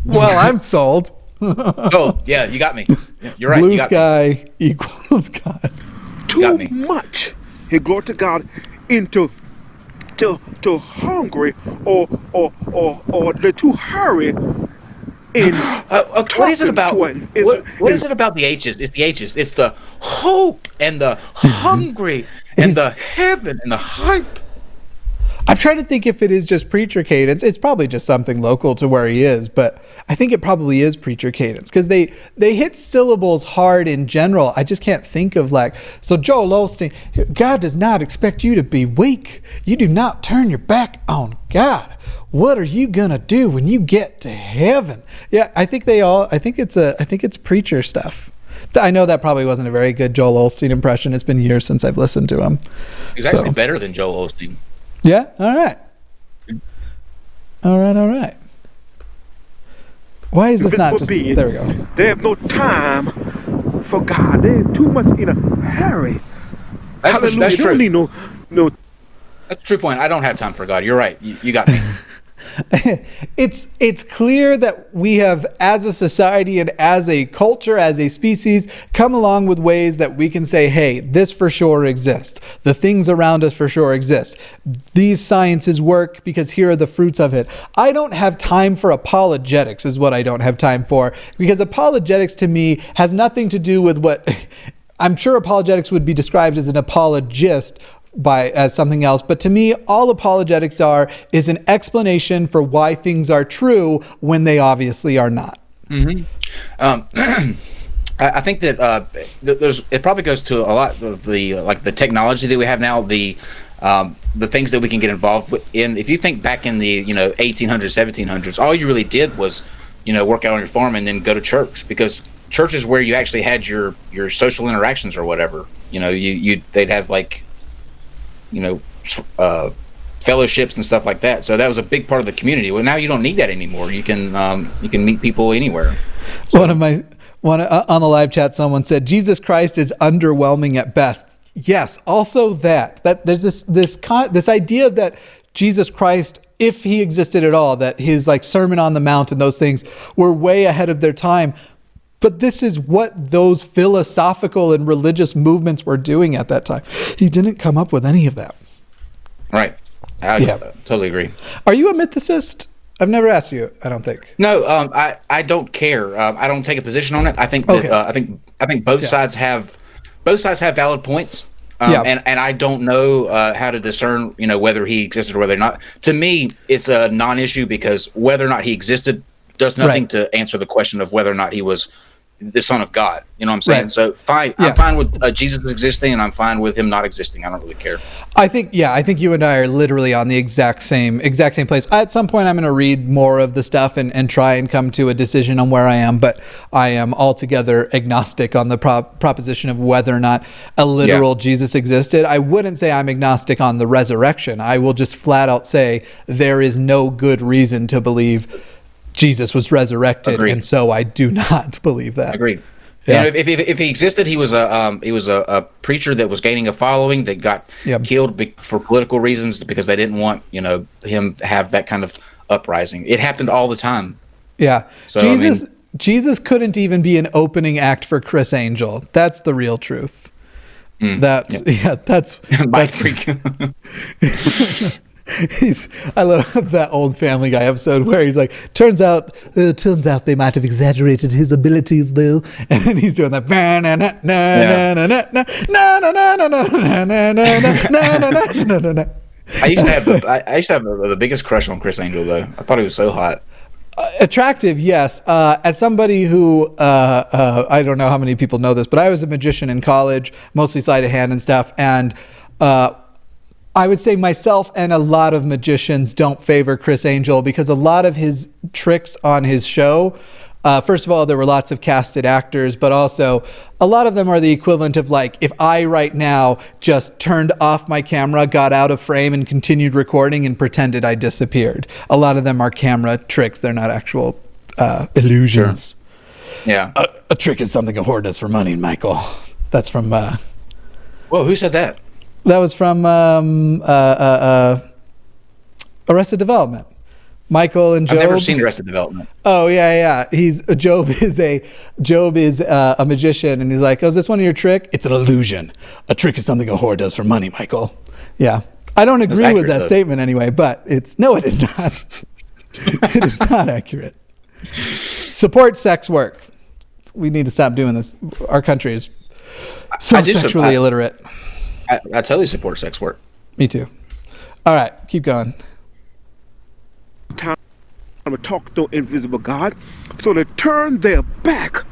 Well, I'm sold. Oh, yeah, you got me. Yeah, you're right. Blue you got sky equals God. got too me. much. He glory to God into to hungry or the too hurry in what is it about? talking What is it about the H's? It's the H's. It's the hope and the hungry and the heaven and the hype. I'm trying to think if it is just preacher cadence. It's probably just something local to where he is, but I think it probably is preacher cadence because they hit syllables hard in general. I just can't think of so Joel Osteen, God does not expect you to be weak. You do not turn your back on God. What are you gonna do when you get to heaven? Yeah, I think it's preacher stuff. I know that probably wasn't a very good Joel Osteen impression. It's been years since I've listened to him. He's actually better than Joel Osteen. Yeah? All right. Why is this not just... There we go. They have no time for God. They're too much in a hurry. That's true. You don't need no... That's a true point. I don't have time for God. You're right. You got me. It's clear that we have, as a society and as a culture, as a species, come along with ways that we can say, hey, this for sure exists. The things around us for sure exist. These sciences work because here are the fruits of it. I don't have time for apologetics is what I don't have time for, because apologetics to me has nothing to do with what... I'm sure apologetics would be described as an apologist as something else, but to me, all apologetics is an explanation for why things are true when they obviously are not. Mm-hmm. I think that it probably goes to a lot of the technology that we have now, the things that we can get involved in. If you think back in the 1800s, 1700s, all you really did was work out on your farm and then go to church, because church is where you actually had your social interactions or whatever. They'd have fellowships and stuff like that. So that was a big part of the community. Well, now you don't need that anymore. You can meet people anywhere. So, on the live chat, someone said Jesus Christ is underwhelming at best. Yes. Also that there's this idea that Jesus Christ, if he existed at all, that his Sermon on the Mount and those things were way ahead of their time. But this is what those philosophical and religious movements were doing at that time. He didn't come up with any of that. Right. I totally agree. Are you a mythicist? I've never asked you, I don't think. No, I don't care. I don't take a position on it. I think that I think both sides have valid points. And I don't know how to discern, whether he existed or whether not. To me, it's a non-issue, because whether or not he existed does nothing to answer the question of whether or not he was the Son of God. You know what I'm saying? Right. So fine. Yeah. I'm fine with Jesus existing, and I'm fine with him not existing. I don't really care. I think you and I are literally on the exact same place. At some point, I'm going to read more of the stuff and try and come to a decision on where I am, but I am altogether agnostic on the proposition of whether or not a literal Jesus existed. I wouldn't say I'm agnostic on the resurrection. I will just flat out say there is no good reason to believe Jesus was resurrected. Agreed. And so I do not believe that. Agreed. Yeah. If he existed, he was a preacher that was gaining a following that got killed for political reasons, because they didn't want him to have that kind of uprising. It happened all the time. Yeah. So Jesus couldn't even be an opening act for Chris Angel. That's the real truth. That's my freak. I love that old Family Guy episode where he's like, turns out they might have exaggerated his abilities though, and then he's doing that. I used to have the biggest crush on Chris Angel though. I thought he was so hot. Attractive, yes. As somebody who I don't know how many people know this, but I was a magician in college, mostly sleight of hand and stuff, and I would say myself and a lot of magicians don't favor Chris Angel, because a lot of his tricks on his show, first of all, there were lots of casted actors, but also a lot of them are the equivalent of if I right now just turned off my camera, got out of frame and continued recording and pretended I disappeared. A lot of them are camera tricks. They're not actual illusions. Sure. Yeah. A trick is something a whore does for money, Michael. That's from. Whoa, who said that? That was from Arrested Development. Michael and Job. I've never seen Arrested Development. Oh yeah. Job is a magician, and he's like, "Oh, is this one of your trick? It's an illusion. A trick is something a whore does for money, Michael." Yeah, I don't agree with that statement anyway, but it is not. It is not accurate. Support sex work. We need to stop doing this. Our country is so sexually illiterate. I totally support sex work. Me too. All right, keep going. Time to talk to invisible God, so they turn their back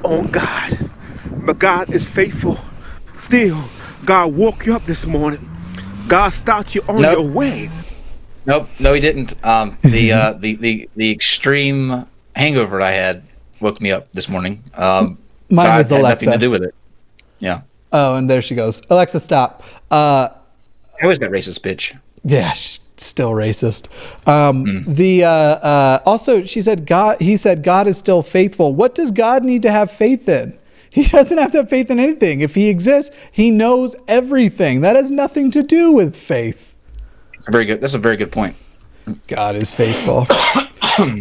on God. But God is faithful. Still, God woke you up this morning. God started you on your way. Nope, no, he didn't. The extreme hangover I had woke me up this morning. Mine God was had Alexa. nothing to do with it. Yeah. Oh, and there she goes. Alexa, stop. How is that racist bitch? Yeah, she's still racist. Also, he said God is still faithful. What does God need to have faith in? He doesn't have to have faith in anything. If he exists, he knows everything. That has nothing to do with faith. Very good. That's a very good point. God is faithful. I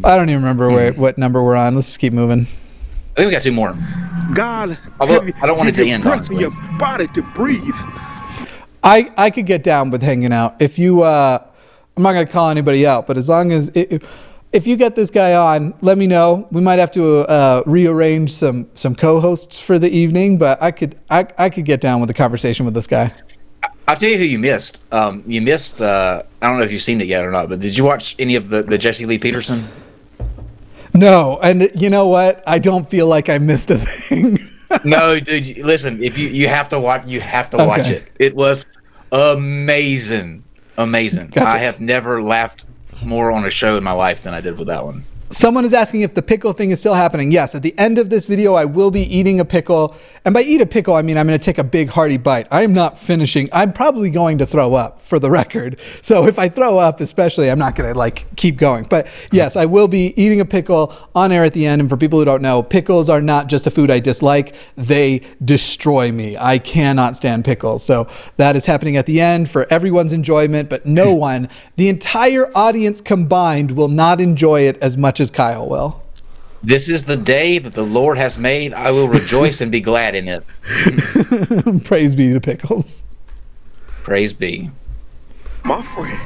don't even remember what number we're on. Let's just keep moving. I think we got two more. God, although I don't want it to end, breath in your body to breathe. I could get down with hanging out. If you, I'm not going to call anybody out, but as long as, if you get this guy on, let me know. We might have to rearrange some co-hosts for the evening, but I could get down with the conversation with this guy. I'll tell you who you missed. You missed, I don't know if you've seen it yet or not, but did you watch any of the Jesse Lee Peterson? No, and you know what? I don't feel like I missed a thing. No, dude, listen, if you have to watch, watch it. It was amazing. Gotcha. I have never laughed more on a show in my life than I did with that one. Someone is asking if the pickle thing is still happening. Yes, at the end of this video, I will be eating a pickle. And by eat a pickle, I mean I'm going to take a big hearty bite. I am not finishing. I'm probably going to throw up, for the record. So if I throw up, especially, I'm not going to keep going. But yes, I will be eating a pickle on air at the end. And for people who don't know, pickles are not just a food I dislike. They destroy me. I cannot stand pickles. So that is happening at the end for everyone's enjoyment. But no one, the entire audience combined, will not enjoy it as much as Kyle will. This is the day that the Lord has made. I will rejoice and be glad in it. Praise be to pickles. Praise be. My friend,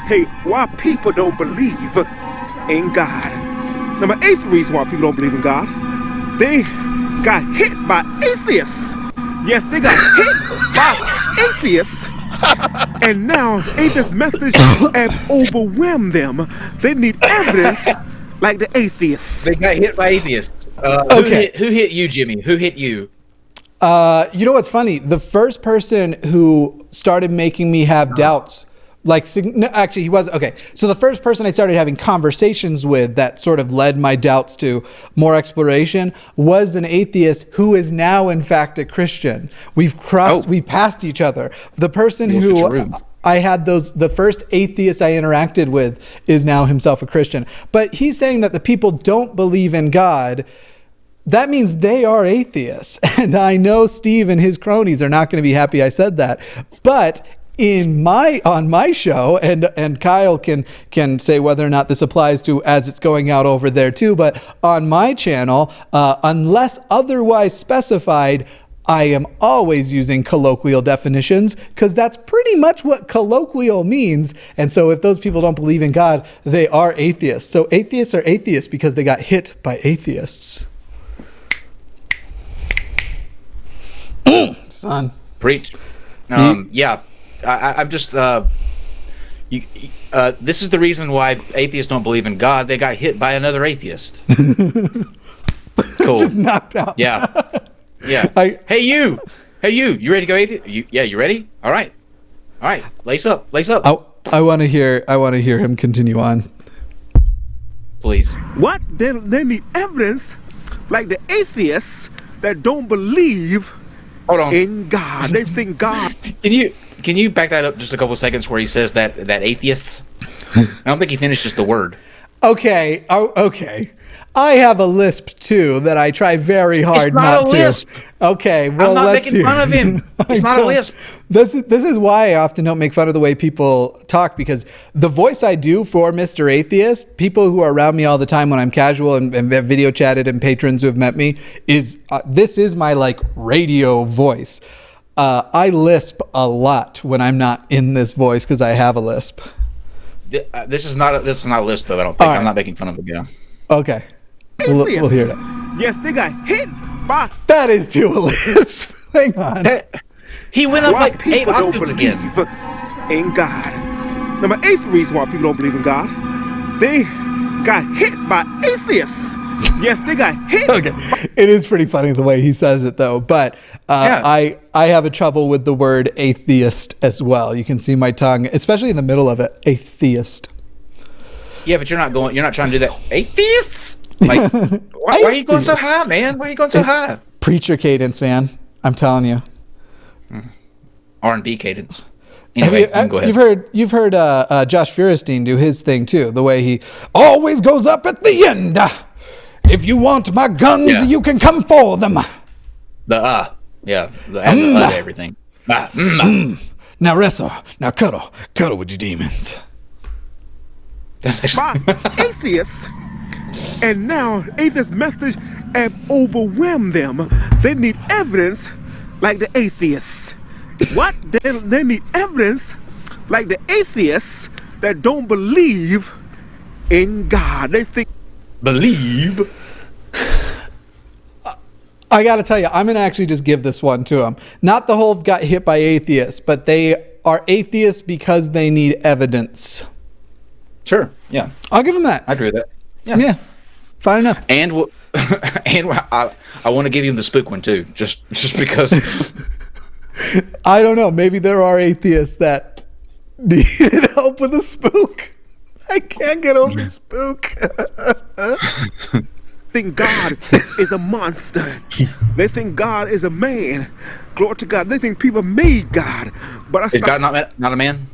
hey, why people don't believe in God? Number 8th reason why people don't believe in God, they got hit by atheists. Yes, they got hit by atheists. And now atheist message has overwhelmed them. They need evidence like the atheists. They got hit by atheists. Okay. Who hit you, Jimmy? Who hit you? You know what's funny? The first person who started making me have doubts, actually he was, okay. So the first person I started having conversations with that sort of led my doubts to more exploration was an atheist who is now in fact a Christian. We passed each other. The person who I had the first atheist I interacted with is now himself a Christian. But he's saying that the people don't believe in God. That means they are atheists. And I know Steve and his cronies are not going to be happy I said that. But on my show, and Kyle can say whether or not this applies to as it's going out over there too, but on my channel, unless otherwise specified, I am always using colloquial definitions because that's pretty much what colloquial means. And so if those people don't believe in God, they are atheists. So atheists are atheists because they got hit by atheists. Son. Preach. Yeah. I'm just, this is the reason why atheists don't believe in God. They got hit by another atheist. Cool. Just knocked out. Yeah. Yeah. Hey, you ready to go atheist? You ready? All right. Lace up. I want to hear him continue on. Please. What? They need evidence like the atheists that don't believe in God. They think God. Can you back that up just a couple of seconds where he says that atheists? I don't think he finishes the word. Okay. Oh, okay. I have a lisp too that I try very hard It's not a to. lisp. Okay, well, I'm not let's making hear. fun of him. It's not a lisp. This is why I often don't make fun of the way people talk, because the voice I do for Mr. Atheist, people who are around me all the time when I'm casual and have video chatted, and patrons who have met me, is this is my like radio voice. I lisp a lot when I'm not in this voice because I have a lisp. This is not a lisp, though. I don't think. All right. I'm not making fun of the guy. Okay, we'll hear it. Yes, they got hit by. That is too a lisp. Hang on. He went up Why like 8 people don't octaves believe again. in God. Now, my eighth reason why people don't believe in God, they got hit by atheists. Yes, they got hit. Okay, it is pretty funny the way he says it, though. But I have a trouble with the word atheist as well. You can see my tongue, especially in the middle of it. Atheist. Yeah, but you're not trying to do that. Atheists? Like, why are you going so high, man? Why are you going so high? Preacher cadence, man. I'm telling you. R&B cadence. Anyway, go ahead. You've heard Josh Feuerstein do his thing too. The way he always goes up at the end. If you want my guns, you can come for them. Yeah, and everything. Now wrestle. Now cuddle with your demons. That's actually Atheists, and now atheist message have overwhelmed them. They need evidence like the atheists. What? They need evidence like the atheists that don't believe in God. They think believe. I got to tell you, I'm going to actually just give this one to them. Not the whole got hit by atheists, but they are atheists because they need evidence. Sure. Yeah. I'll give them that. I agree with that. Yeah. Fine enough. And I want to give him the spook one too, just because. I don't know. Maybe there are atheists that needed help with a spook. I can't get over spook. think God is a monster. They think God is a man. Glory to God. They think people made God. But is God not a man?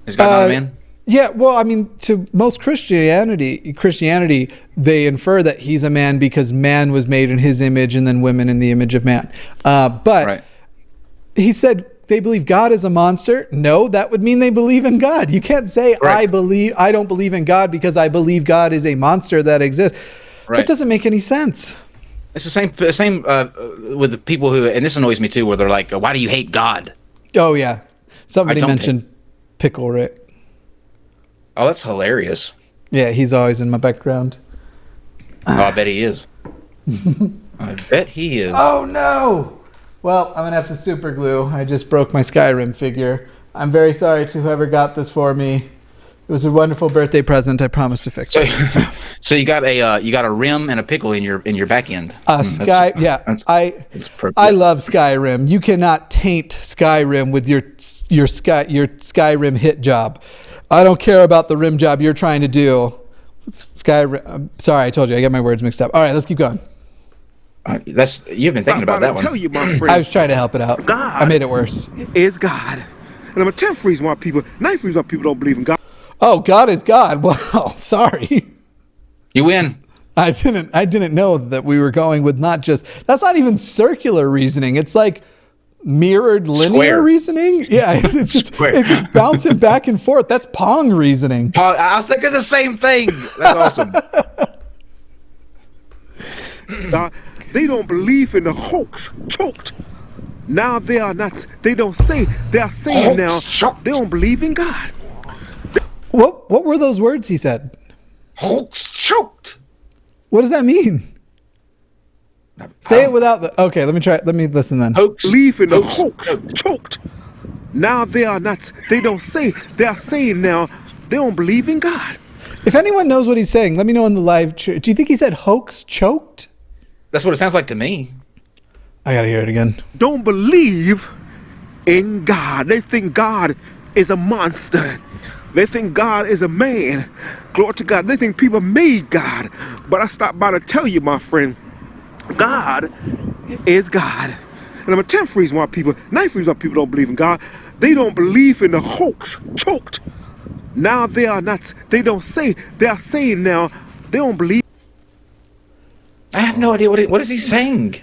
Is God not a man? Yeah, well, I mean, to most Christianity, they infer that he's a man because man was made in his image and then women in the image of man. But he said they believe God is a monster. No, that would mean they believe in God. You can't say I don't believe in God because I believe God is a monster that exists. That doesn't make any sense. It's the same with the people who, and this annoys me too, where they're like, "Why do you hate God?" Oh yeah, somebody mentioned pickle, right? Oh, that's hilarious. Yeah, he's always in my background. Oh, I bet he is. I bet he is. Oh no! Well, I'm gonna have to super glue. I just broke my Skyrim figure. I'm very sorry to whoever got this for me. It was a wonderful birthday present. I promised to fix it. So you got a rim and a pickle in your back end. I love Skyrim. You cannot taint Skyrim with your Skyrim hit job. I don't care about the rim job you're trying to do. Skyrim. I'm sorry, I told you. I got my words mixed up. All right, let's keep going. You've been thinking about that one. Tell you, my friend, I was trying to help it out. God I made it worse. Is God. And I'm a 10th reason why ninth reason why people don't believe in God. Oh, God is God. Well, sorry. You win. I didn't know that we were going with not just, that's not even circular reasoning. It's like mirrored linear reasoning. Yeah, it's just bouncing back and forth. That's Pong reasoning. I was thinking the same thing. That's awesome. They don't believe in the hoax. Choked. Now they are not. They don't say. They are saying now they don't believe in God. What were those words he said? Hoax choked. What does that mean? Say it without the. Okay, let me try. Let me listen then. Hoax. Believe in the hoax. Choked. Now they are not. They don't say. They are saying now they don't believe in God. If anyone knows what he's saying, let me know in the live chat. Do you think he said hoax choked? That's what it sounds like to me. I gotta hear it again. Don't believe in God. They think God is a monster. They think God is a man. Glory to God. They think people made God. But I stopped by to tell you, my friend, God is God. And I'm a 10th reason why ninth reason why people don't believe in God. They don't believe in the hoax. Choked. Now they are not. They don't say. They are saying now they don't believe. I have no idea what is he saying.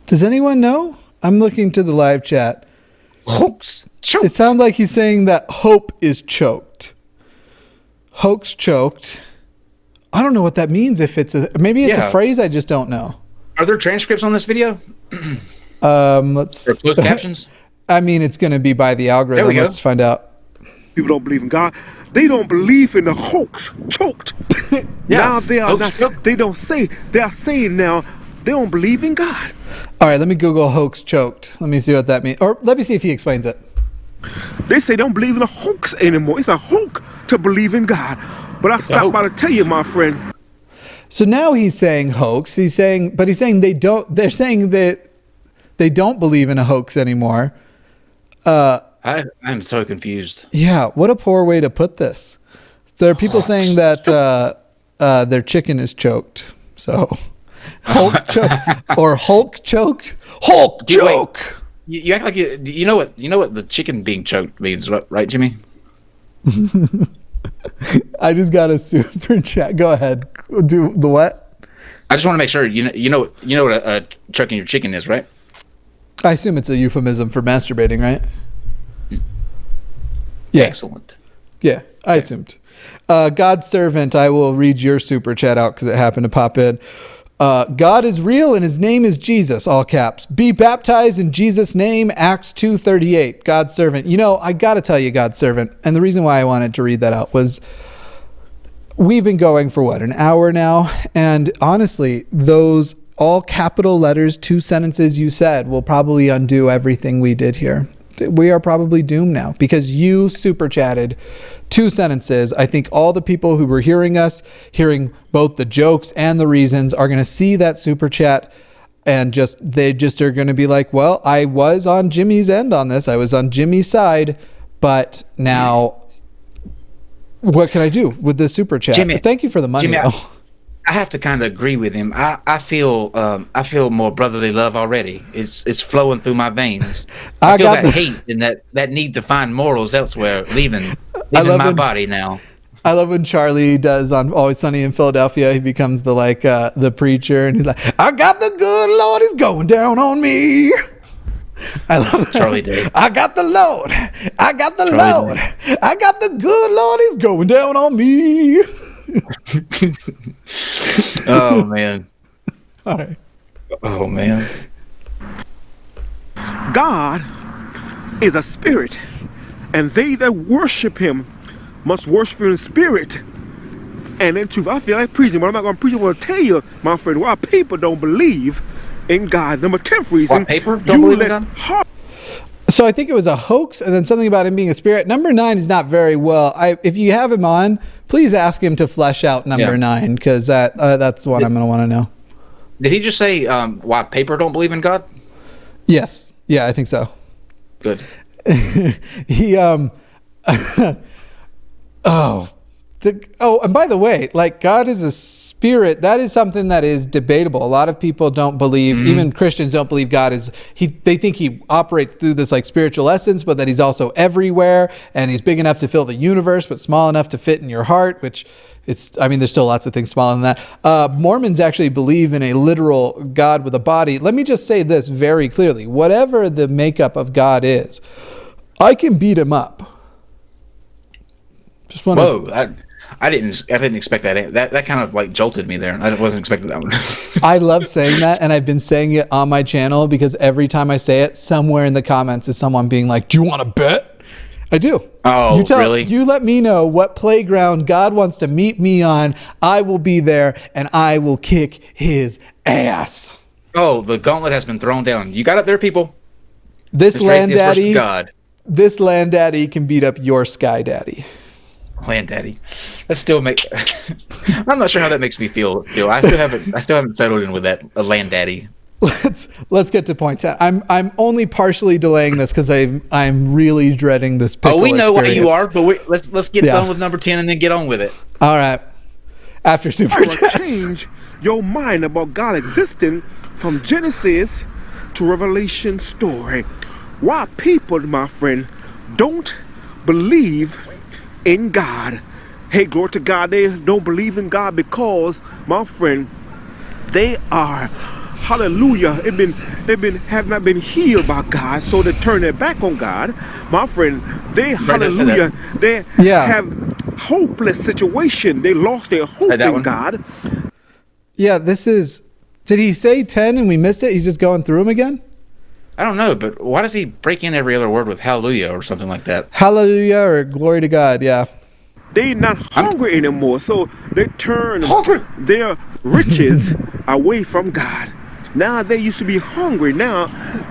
Does anyone know? I'm looking to the live chat. Hoax choked. It sounds like he's saying that hope is choked. Hoax choked. I don't know what that means. If it's maybe it's a phrase I just don't know. Are there transcripts on this video? Let's. Or closed captions? I mean, it's going to be by the algorithm. There we go. Let's find out. People don't believe in God. They don't believe in the hoax choked. Now they are not. Choked. They don't say. They are saying now they don't believe in God. All right, let me Google hoax choked. Let me see what that means. Or let me see if he explains it. They say they don't believe in the hoax anymore. It's a hoax to believe in God. But I stopped by to tell you, my friend. So now he's saying hoax. He's saying they don't. They're saying that they don't believe in a hoax anymore. I'm so confused. Yeah, what a poor way to put this. There are people saying that their chicken is choked. So Hulk choked or Hulk choked. Hulk choke. You act like you know what the chicken being choked means, right, Jimmy? I just got a super chat. Go ahead. Do the what? I just want to make sure you know what choking your chicken is, right? I assume it's a euphemism for masturbating, right? Yeah. Excellent. Yeah, I assumed. God's servant, I will read your super chat out because it happened to pop in. God is real and his name is Jesus, all caps. Be baptized in Jesus' name, Acts 2:38. God's servant. I got to tell you, God's servant, and the reason why I wanted to read that out was we've been going for an hour now, and honestly, those all capital letters, 2 sentences you said will probably undo everything we did here. We are probably doomed now because you super chatted 2 sentences. I think all the people who were hearing us, hearing both the jokes and the reasons, are going to see that super chat and they are going to be like, well, I was on Jimmy's end on this. I was on Jimmy's side, but now what can I do with this super chat? Jimmy, thank you for the money. Jimmy, I have to kind of agree with him. I feel more brotherly love already. It's flowing through my veins. I feel that hate and that need to find morals elsewhere leaving my body now. I love when Charlie does on Always Sunny in Philadelphia. He becomes the preacher, and he's like, "I got the good Lord, he's going down on me." I love that. Charlie did. I got the Lord. I got the Lord. I got the good Lord, he's going down on me. Oh man. All right. Oh man. God is a spirit, and they that worship him must worship him in spirit and in truth. I feel like preaching, but I'm not going to preach. I'm going to tell you, my friend, why people don't believe in God. Number 10th reason. Why paper don't believe in God? So I think it was a hoax, and then something about him being a spirit. Number 9 is not very well. If you have him on, please ask him to flesh out number 9, because that's what I'm going to want to know. Did he just say why paper don't believe in God? Yes. Yeah, I think so. Good. He and by the way, God is a spirit. That is something that is debatable. A lot of people don't believe, even Christians don't believe God is, they think he operates through this spiritual essence, but that he's also everywhere and he's big enough to fill the universe, but small enough to fit in your heart, which there's still lots of things smaller than that. Mormons actually believe in a literal God with a body. Let me just say this very clearly. Whatever the makeup of God is, I can beat him up. Just want Whoa, I didn't expect that. That kind of jolted me there. I wasn't expecting that one. I love saying that, and I've been saying it on my channel because every time I say it, somewhere in the comments is someone being like, "Do you want to bet?" I do. Oh, really? You let me know what playground God wants to meet me on. I will be there, and I will kick his ass. Oh, the gauntlet has been thrown down. You got it there, people. This land daddy, God. This land daddy can beat up your sky daddy. Land daddy. That still I'm not sure how that makes me feel. I still haven't settled in with that. A land daddy. Let's get to point 10. I'm only partially delaying this because I'm really dreading this pickle we know experience. why you are, but let's get done with number 10 and then get on with it. All right. After super chats. Change your mind about God existing from Genesis to Revelation story. Why people, my friend, don't believe in God. Hey, glory to God. They don't believe in God because, my friend, they are, hallelujah, have not been healed by God, so they turn their back on God. My friend, they, hallelujah, they have hopeless situation. They lost their hope in God. Yeah, this is, did he say 10 and we missed it? He's just going through them again? I don't know, but why does he break in every other word with hallelujah or something like that? Hallelujah or glory to God, yeah. They're not hungry anymore, so they turn their riches away from God. Now they used to be hungry. Now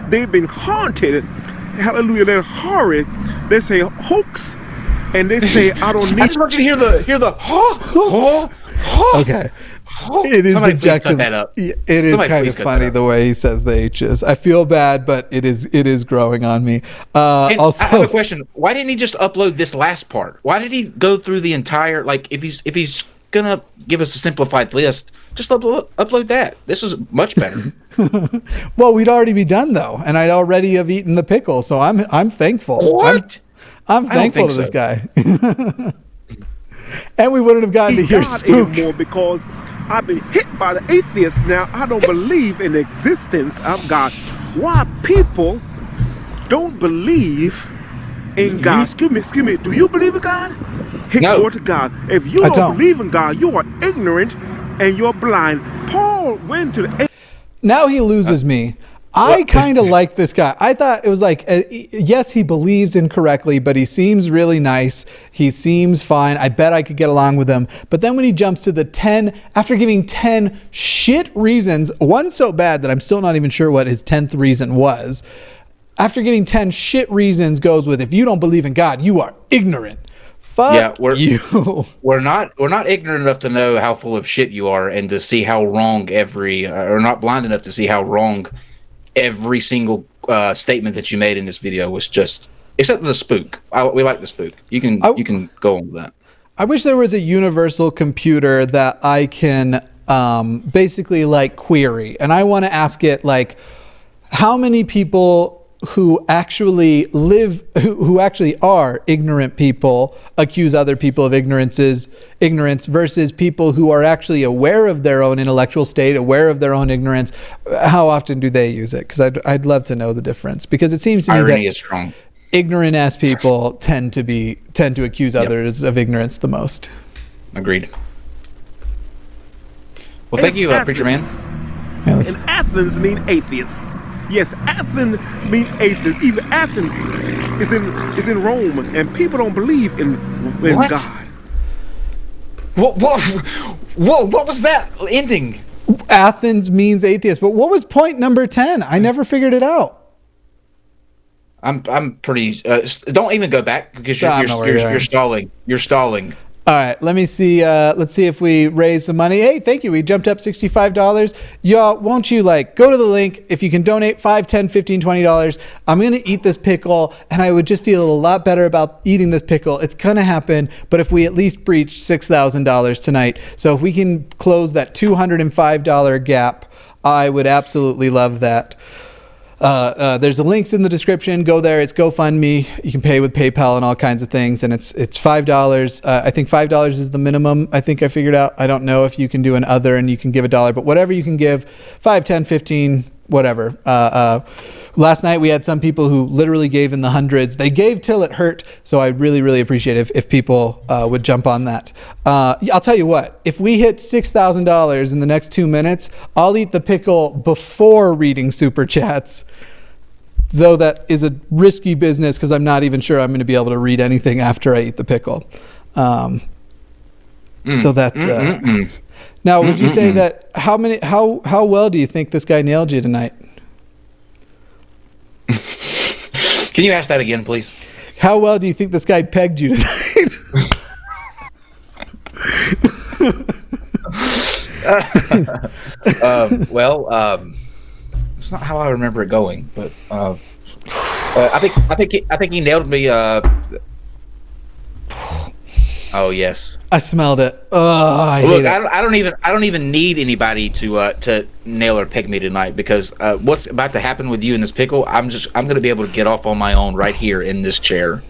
they've been haunted. Hallelujah, they're horrid. They say hoax, and they say I don't need. I just want you to hear the Okay. It is Somebody objective. please cut that up. It is Somebody kind of funny the way he says the H's. I feel bad, but it is growing on me. Also, I have a question. Why didn't he just upload this last part? Why did he go through the entire, like, if he's gonna give us a simplified list, just upload that. This is much better. Well, we'd already be done though, and I'd already have eaten the pickle, so I'm thankful. What? I'm thankful to this guy. And we wouldn't have gotten to hear spook anymore because I've been hit by the atheists. Now I don't believe in the existence of God. Why people don't believe in God? Excuse me. Do you believe in God? No. Glory to God. If you don't believe in God, you are ignorant and you're blind. Paul went to the. Now he loses me. I kind of like this guy. I thought it was like, yes, he believes incorrectly, but he seems really nice. He seems fine. I bet I could get along with him. But then when he jumps to the 10, after giving 10 shit reasons, one so bad that I'm still not even sure what his 10th reason was. After giving 10 shit reasons, goes with, if you don't believe in God, you are ignorant. Fuck you. We're not ignorant enough to know how full of shit you are and to see how wrong or not blind enough to see how wrong every single statement that you made in this video was, just except the spook. We like the spook. You can go on with that. I wish there was a universal computer that I can basically like query, and I want to ask it like, how many people who actually who actually are ignorant people accuse other people of ignorance versus people who are actually aware of their own intellectual state, aware of their own ignorance. How often do they use it? Because I'd love to know the difference, because it seems to me irony that is strong. Ignorant ass people tend to accuse others of ignorance the most. Agreed. Well, thank you, Preacher Man. Yeah, and Athens mean atheists. Yes, Athens mean atheists. Even Athens is in Rome, and people don't believe in God. What was that ending? Athens means atheist, but what was point number 10? I never figured it out. I'm pretty. Don't even go back, because you're stalling. You're stalling. All right, let me see. Let's see if we raise some money. Hey, thank you. We jumped up $65. Y'all, won't you go to the link? If you can donate $5, $10, $15, $20, I'm going to eat this pickle, and I would just feel a lot better about eating this pickle. It's going to happen, but if we at least breach $6,000 tonight, so if we can close that $205 gap, I would absolutely love that. There's links in the description. Go there. It's GoFundMe. You can pay with PayPal and all kinds of things. And it's $5. I think $5 is the minimum. I think I figured out. I don't know if you can do an other and you can give $1, but whatever you can give, 5, 10, 15, whatever. Last night we had some people who literally gave in the hundreds. They gave till it hurt. So I really, really appreciate it if people would jump on that. I'll tell you what, if we hit $6,000 in the next 2 minutes, I'll eat the pickle before reading super chats. Though that is a risky business, because I'm not even sure I'm going to be able to read anything after I eat the pickle. So that's now. Would you say that how well do you think this guy nailed you tonight? Can you ask that again, please? How well do you think this guy pegged you tonight? It's not how I remember it going, but I think he nailed me. Oh yes, I smelled it. Oh, I hate it. I don't even need anybody to nail or peg me tonight, because what's about to happen with you in this pickle, I'm going to be able to get off on my own right here in this chair.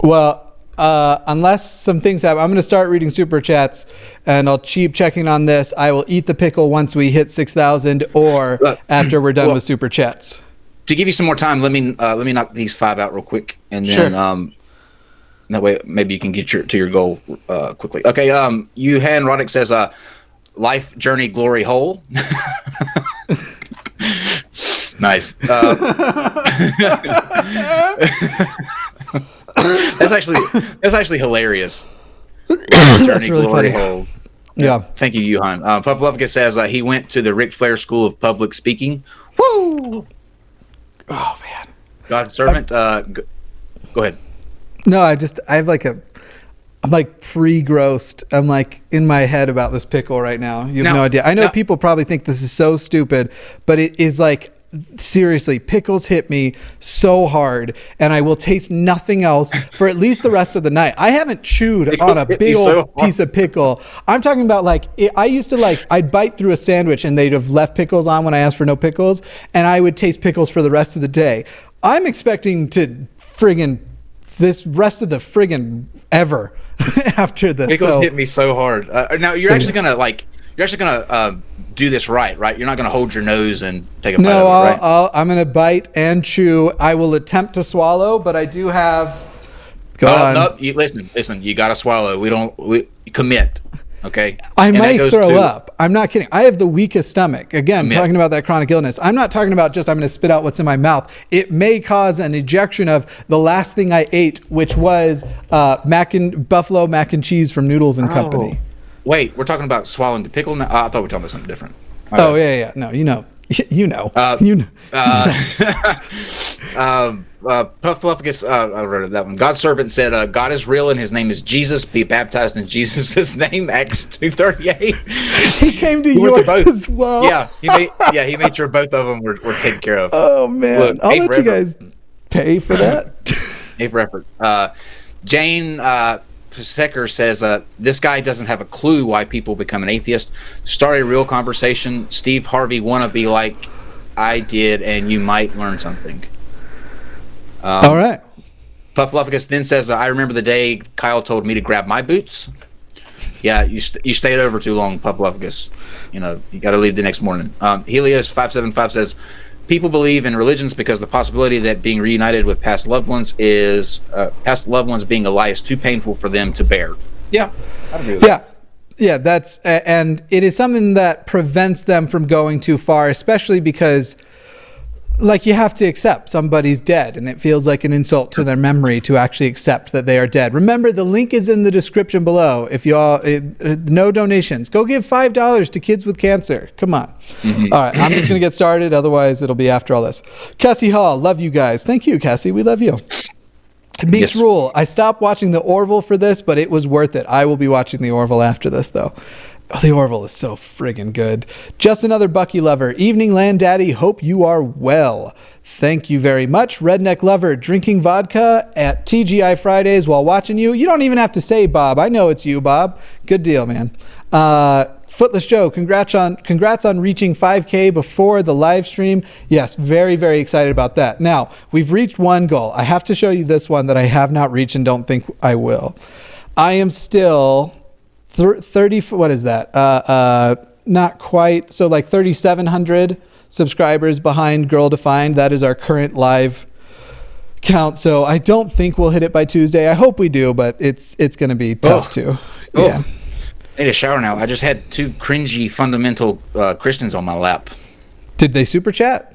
Well, unless some things happen, I'm going to start reading super chats, and I'll keep checking on this. I will eat the pickle once we hit 6,000, or after we're done with super chats. To give you some more time, let me knock these 5 out real quick, and then that way maybe you can get to your goal quickly. Okay, Yuhan Roddick says, life journey glory hole. Nice. That's actually hilarious. That's really funny. Hole. Yeah. Thank you, Yuhan. Pavlovka says he went to the Ric Flair School of Public Speaking. Woo! Oh man. God's servant. Go ahead. No, I'm like pre-grossed. I'm like in my head about this pickle right now. You have no idea. I know people probably think this is so stupid, but it is like, seriously, pickles hit me so hard, and I will taste nothing else for at least the rest of the night. I haven't chewed on a big old piece of pickle. I'm talking about I used to I'd bite through a sandwich and they'd have left pickles on when I asked for no pickles, and I would taste pickles for the rest of the day. I'm expecting to this rest of the friggin' ever after this. Pickles hit me so hard. Now you're actually gonna do this right? You're not gonna hold your nose and take a bite of it, right? I'm gonna bite and chew. I will attempt to swallow, but I do have. Go on. No, listen. You gotta swallow. We commit. Okay. I might throw up. I'm not kidding. I have the weakest stomach. Again, talking about that chronic illness. I'm not talking about just I'm going to spit out what's in my mouth. It may cause an ejection of the last thing I ate, which was buffalo mac and cheese from Noodles and Company. Wait, we're talking about swallowing the pickle now? I thought we were talking about something different. Yeah. No, you know. Puffluffagus, I read that one. God's servant said, God is real and his name is Jesus. Be baptized in Jesus' name. Acts 2:38. He came to yours as well. Yeah, he made sure both of them were taken care of. Oh man, look, I'll let you guys pay for that. A for effort. Jane Secker says, this guy doesn't have a clue why people become an atheist. Start a real conversation. Steve Harvey wanna be like I did, and you might learn something. All right. Puffluffagus then says, I remember the day Kyle told me to grab my boots. Yeah, you stayed over too long, Puffluffagus. You got to leave the next morning. Helios575 says, people believe in religions because the possibility that being reunited with past loved ones being alive is too painful for them to bear. Yeah, I agree with that. Yeah, that's and it is something that prevents them from going too far, especially because you have to accept somebody's dead, and it feels like an insult to their memory to actually accept that they are dead. Remember, the link is in the description below. If you all, no donations, go give $5 to kids with cancer. Come on. Mm-hmm. All right, I'm just going to get started. Otherwise, it'll be after all this. Cassie Hall, love you guys. Thank you, Cassie. We love you. Meeks Rule, I stopped watching the Orville for this, but it was worth it. I will be watching the Orville after this, though. Oh, the Orville is so friggin' good. Just another Bucky lover. Evening Land Daddy, hope you are well. Thank you very much. Redneck lover, drinking vodka at TGI Fridays while watching you. You don't even have to say Bob. I know it's you, Bob. Good deal, man. Footless Joe, congrats on reaching 5K before the live stream. Yes, very, very excited about that. Now, we've reached one goal. I have to show you this one that I have not reached and don't think I will. I am still 30, what is that? Not quite. So 3,700 subscribers behind Girl Defined. That is our current live count. So I don't think we'll hit it by Tuesday. I hope we do, but it's going to be tough too. Yeah. I need a shower now. I just had two cringy fundamental Christians on my lap. Did they super chat?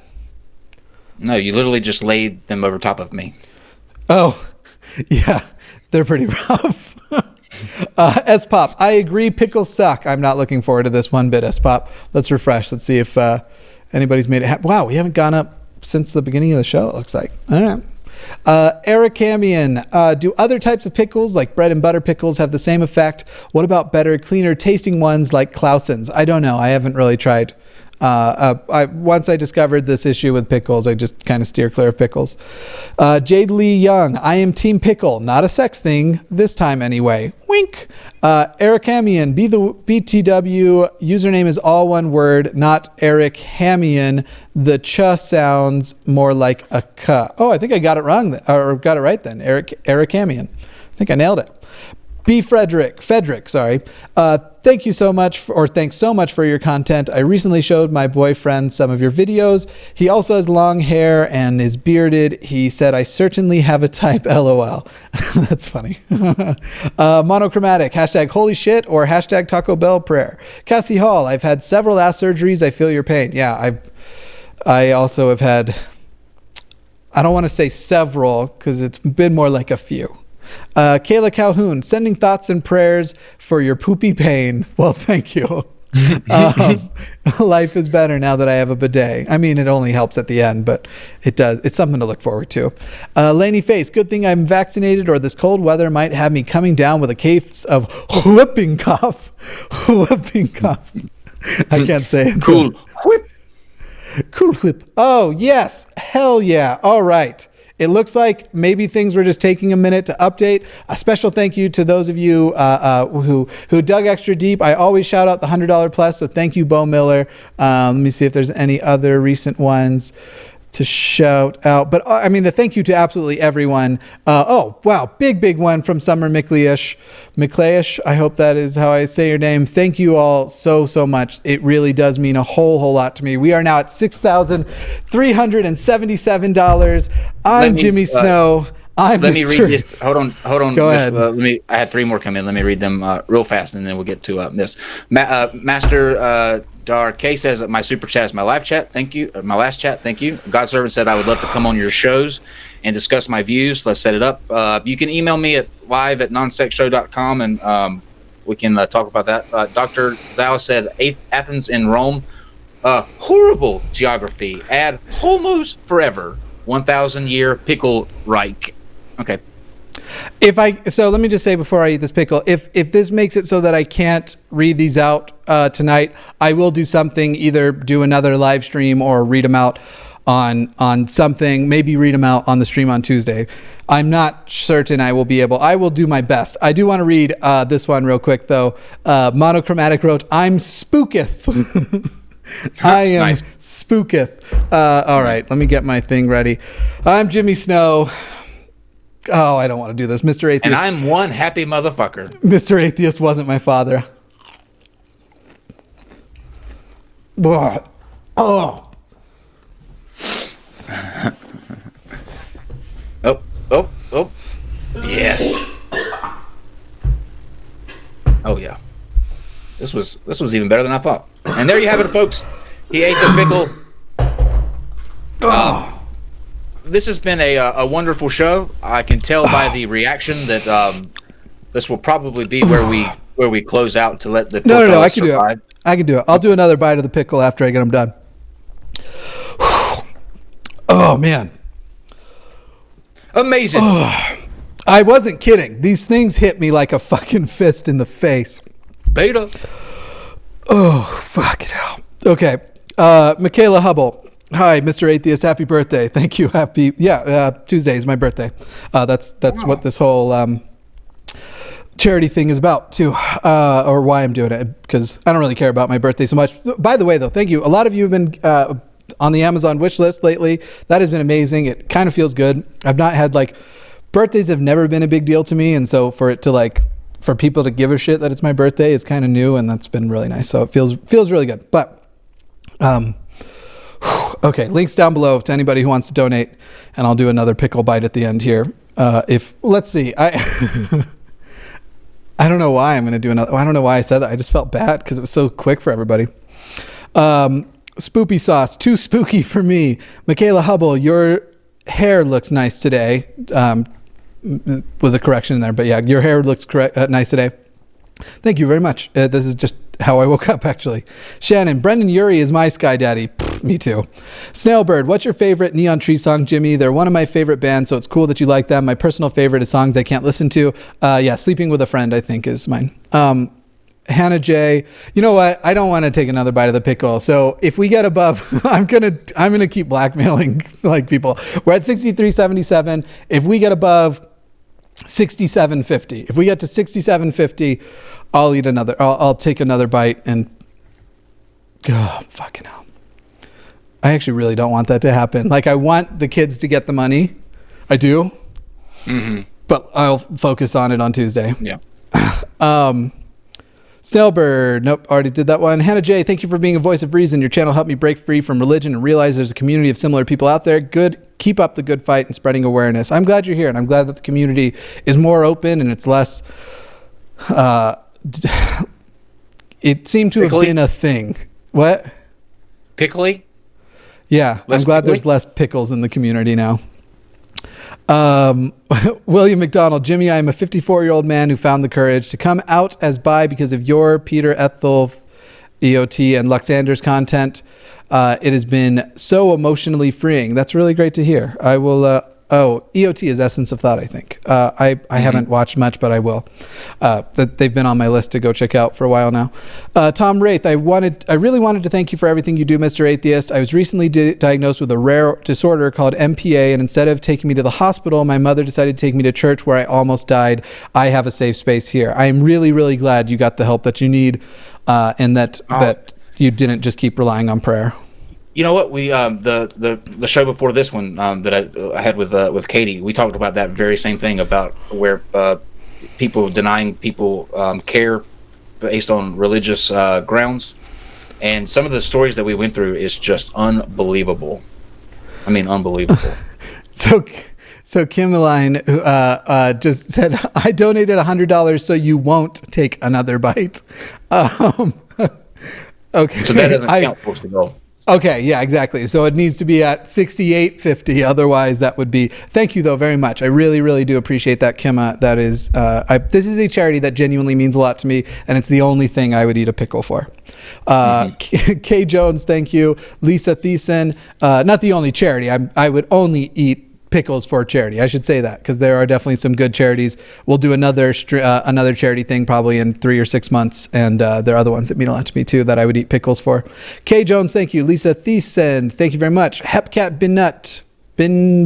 No, you literally just laid them over top of me. Oh, yeah. They're pretty rough. S-Pop, I agree. Pickles suck. I'm not looking forward to this one bit, S-Pop. Let's refresh. Let's see if anybody's made it happen. Wow, we haven't gone up since the beginning of the show, it looks like. All right. Eric Camion, do other types of pickles like bread and butter pickles have the same effect? What about better, cleaner tasting ones like Clausen's? I don't know. I haven't really tried. Once I discovered this issue with pickles, I just kind of steer clear of pickles. Jade Lee Young, I am Team Pickle, not a sex thing, this time anyway. Wink. Eric Hamian, be the BTW, username is all one word, not Eric Hamian. The ch sounds more like a k. Oh, I think I got it wrong, or got it right then. Eric Hamian. think I nailed it. Frederick, sorry. Thank you so much, thanks so much for your content. I recently showed my boyfriend some of your videos. He also has long hair and is bearded. He said, I certainly have a type, LOL. That's funny. Monochromatic, hashtag holy shit, or hashtag Taco Bell prayer. Cassie Hall, I've had several ass surgeries. I feel your pain. Yeah, I also have had, I don't want to say several because it's been more like a few. Kayla Calhoun, sending thoughts and prayers for your poopy pain. Well, thank you. Life is better now that I have a bidet. I mean, it only helps at the end, but it does. It's something to look forward to. Laney Face, good thing I'm vaccinated, or this cold weather might have me coming down with a case of whooping cough. Whooping cough. I can't say it. Cool whip. Cool whip. Oh, yes. Hell yeah. All right. It looks like maybe things were just taking a minute to update. A special thank you to those of you who dug extra deep. I always shout out the $100 plus, so thank you, Bo Miller. Let me see if there's any other recent ones to shout out. But I mean, the thank you to absolutely everyone. Oh, wow. Big one from Summer McLeish. I hope that is how I say your name. Thank you all so much. It really does mean a whole lot to me. We are now at $6,377. I'm Jimmy Snow. Let me read this. Hold on. Go ahead. I had 3 more come in. Let me read them real fast, and then we'll get to this. Master Dark says that my super chat is my live chat. Thank you. My last chat. Thank you. God's servant said I would love to come on your shows and discuss my views. Let's set it up. You can email me at live@nonsexshow.com, and we can talk about that. Dr. Zhao said Athens and Rome. Horrible geography. Ad homos forever. 1,000-year pickle Reich. Okay. So let me just say before I eat this pickle, if this makes it so that I can't read these out tonight, I will do something, either do another live stream or read them out on something, maybe read them out on the stream on Tuesday. I'm not certain I will be able. I will do my best. I do want to read this one real quick, though. Monochromatic wrote, I'm spooketh. I am nice. Spooketh. All right, let me get my thing ready. I'm Jimmy Snow. Oh, I don't want to do this. Mr. Atheist. And I'm one happy motherfucker. Mr. Atheist wasn't my father. Oh. Oh. Yes. Oh, yeah. This was even better than I thought. And there you have it, folks. He ate the pickle. Oh. This has been a wonderful show. I can tell by the reaction that this will probably be where we close out to let the no. I can survive. Do it. I can do it. I'll do another bite of the pickle after I get them done. Oh man, amazing! I wasn't kidding. These things hit me like a fucking fist in the face. Beta. Oh fuck it out. Okay, Michaela Hubble. Hi, Mr. Atheist. Happy birthday. Thank you. Tuesday is my birthday. That's wow. What this whole charity thing is about too, or why I'm doing it, because I don't really care about my birthday so much. By the way, though, thank you. A lot of you have been on the Amazon wish list lately. That has been amazing. It kind of feels good. I've not had birthdays have never been a big deal to me, and so for people to give a shit that it's my birthday is kind of new, and that's been really nice. So it feels really good. But okay, links down below to anybody who wants to donate, and I'll do another pickle bite at the end here. Let's see, I don't know why I'm going to do another. I don't know why I said that. I just felt bad because it was so quick for everybody. Spoopy sauce, too spooky for me. Michaela Hubble, your hair looks nice today. With a correction in there, but yeah, your hair looks nice today. Thank you very much. This is just how I woke up, actually. Shannon, Brendan Urie is my Sky Daddy. Pfft, me too. Snailbird, what's your favorite Neon Tree song, Jimmy? They're one of my favorite bands, so it's cool that you like them. My personal favorite is songs I can't listen to. Sleeping with a Friend, I think, is mine. Hannah J, you know what? I don't want to take another bite of the pickle. So if we get above, I'm gonna keep blackmailing people. We're at 63.77. If we get above 67.50, if we get to 67.50, I'll eat another. I'll take another bite and fucking hell. I actually really don't want that to happen. I want the kids to get the money. I do. Mm-hmm. but I'll focus on it on Tuesday. Yeah. Snellbird, nope, already did that one. Hannah J, thank you for being a voice of reason. Your channel helped me break free from religion and realize there's a community of similar people out there. Good, keep up the good fight and spreading awareness. I'm glad you're here, and I'm glad that the community is more open and it's less. It seemed to have been a thing. What? Pickly? Yeah, Less I'm glad pickly? there's less pickles in the community now. William McDonald, Jimmy, I am a 54-year-old man who found the courage to come out as bi because of your Peter Ethel, EOT, and Luxander's content. It has been so emotionally freeing. That's really great to hear. I will. EOT is Essence of Thought, I think. I haven't watched much, but I will. They've been on my list to go check out for a while now. Tom Wraith, I really wanted to thank you for everything you do, Mr. Atheist. I was recently diagnosed with a rare disorder called MPA, and instead of taking me to the hospital, my mother decided to take me to church where I almost died. I have a safe space here. I am really, really glad you got the help that you need, and that you didn't just keep relying on prayer. You know what? We the show before this one that I had with Katie, we talked about that very same thing about where people denying people care based on religious grounds, and some of the stories that we went through is just unbelievable. I mean, unbelievable. So Kimmeline just said, I donated $100 so you won't take another bite. Okay. So that doesn't count towards the goal. Okay, yeah, exactly. So it needs to be at $68.50. Otherwise, that would be. Thank you, though, very much. I really, really do appreciate that, Kimma. That is, this is a charity that genuinely means a lot to me, and it's the only thing I would eat a pickle for. Kay Jones, thank you. Lisa Thiessen, not the only charity. I would only eat pickles for charity. I should say that, because there are definitely some good charities. We'll do another charity thing probably in 3 or 6 months, and there are other ones that mean a lot to me too that I would eat pickles for. Kay Jones, thank you. Lisa Thiessen, thank you very much. Hepcat Binut, Bin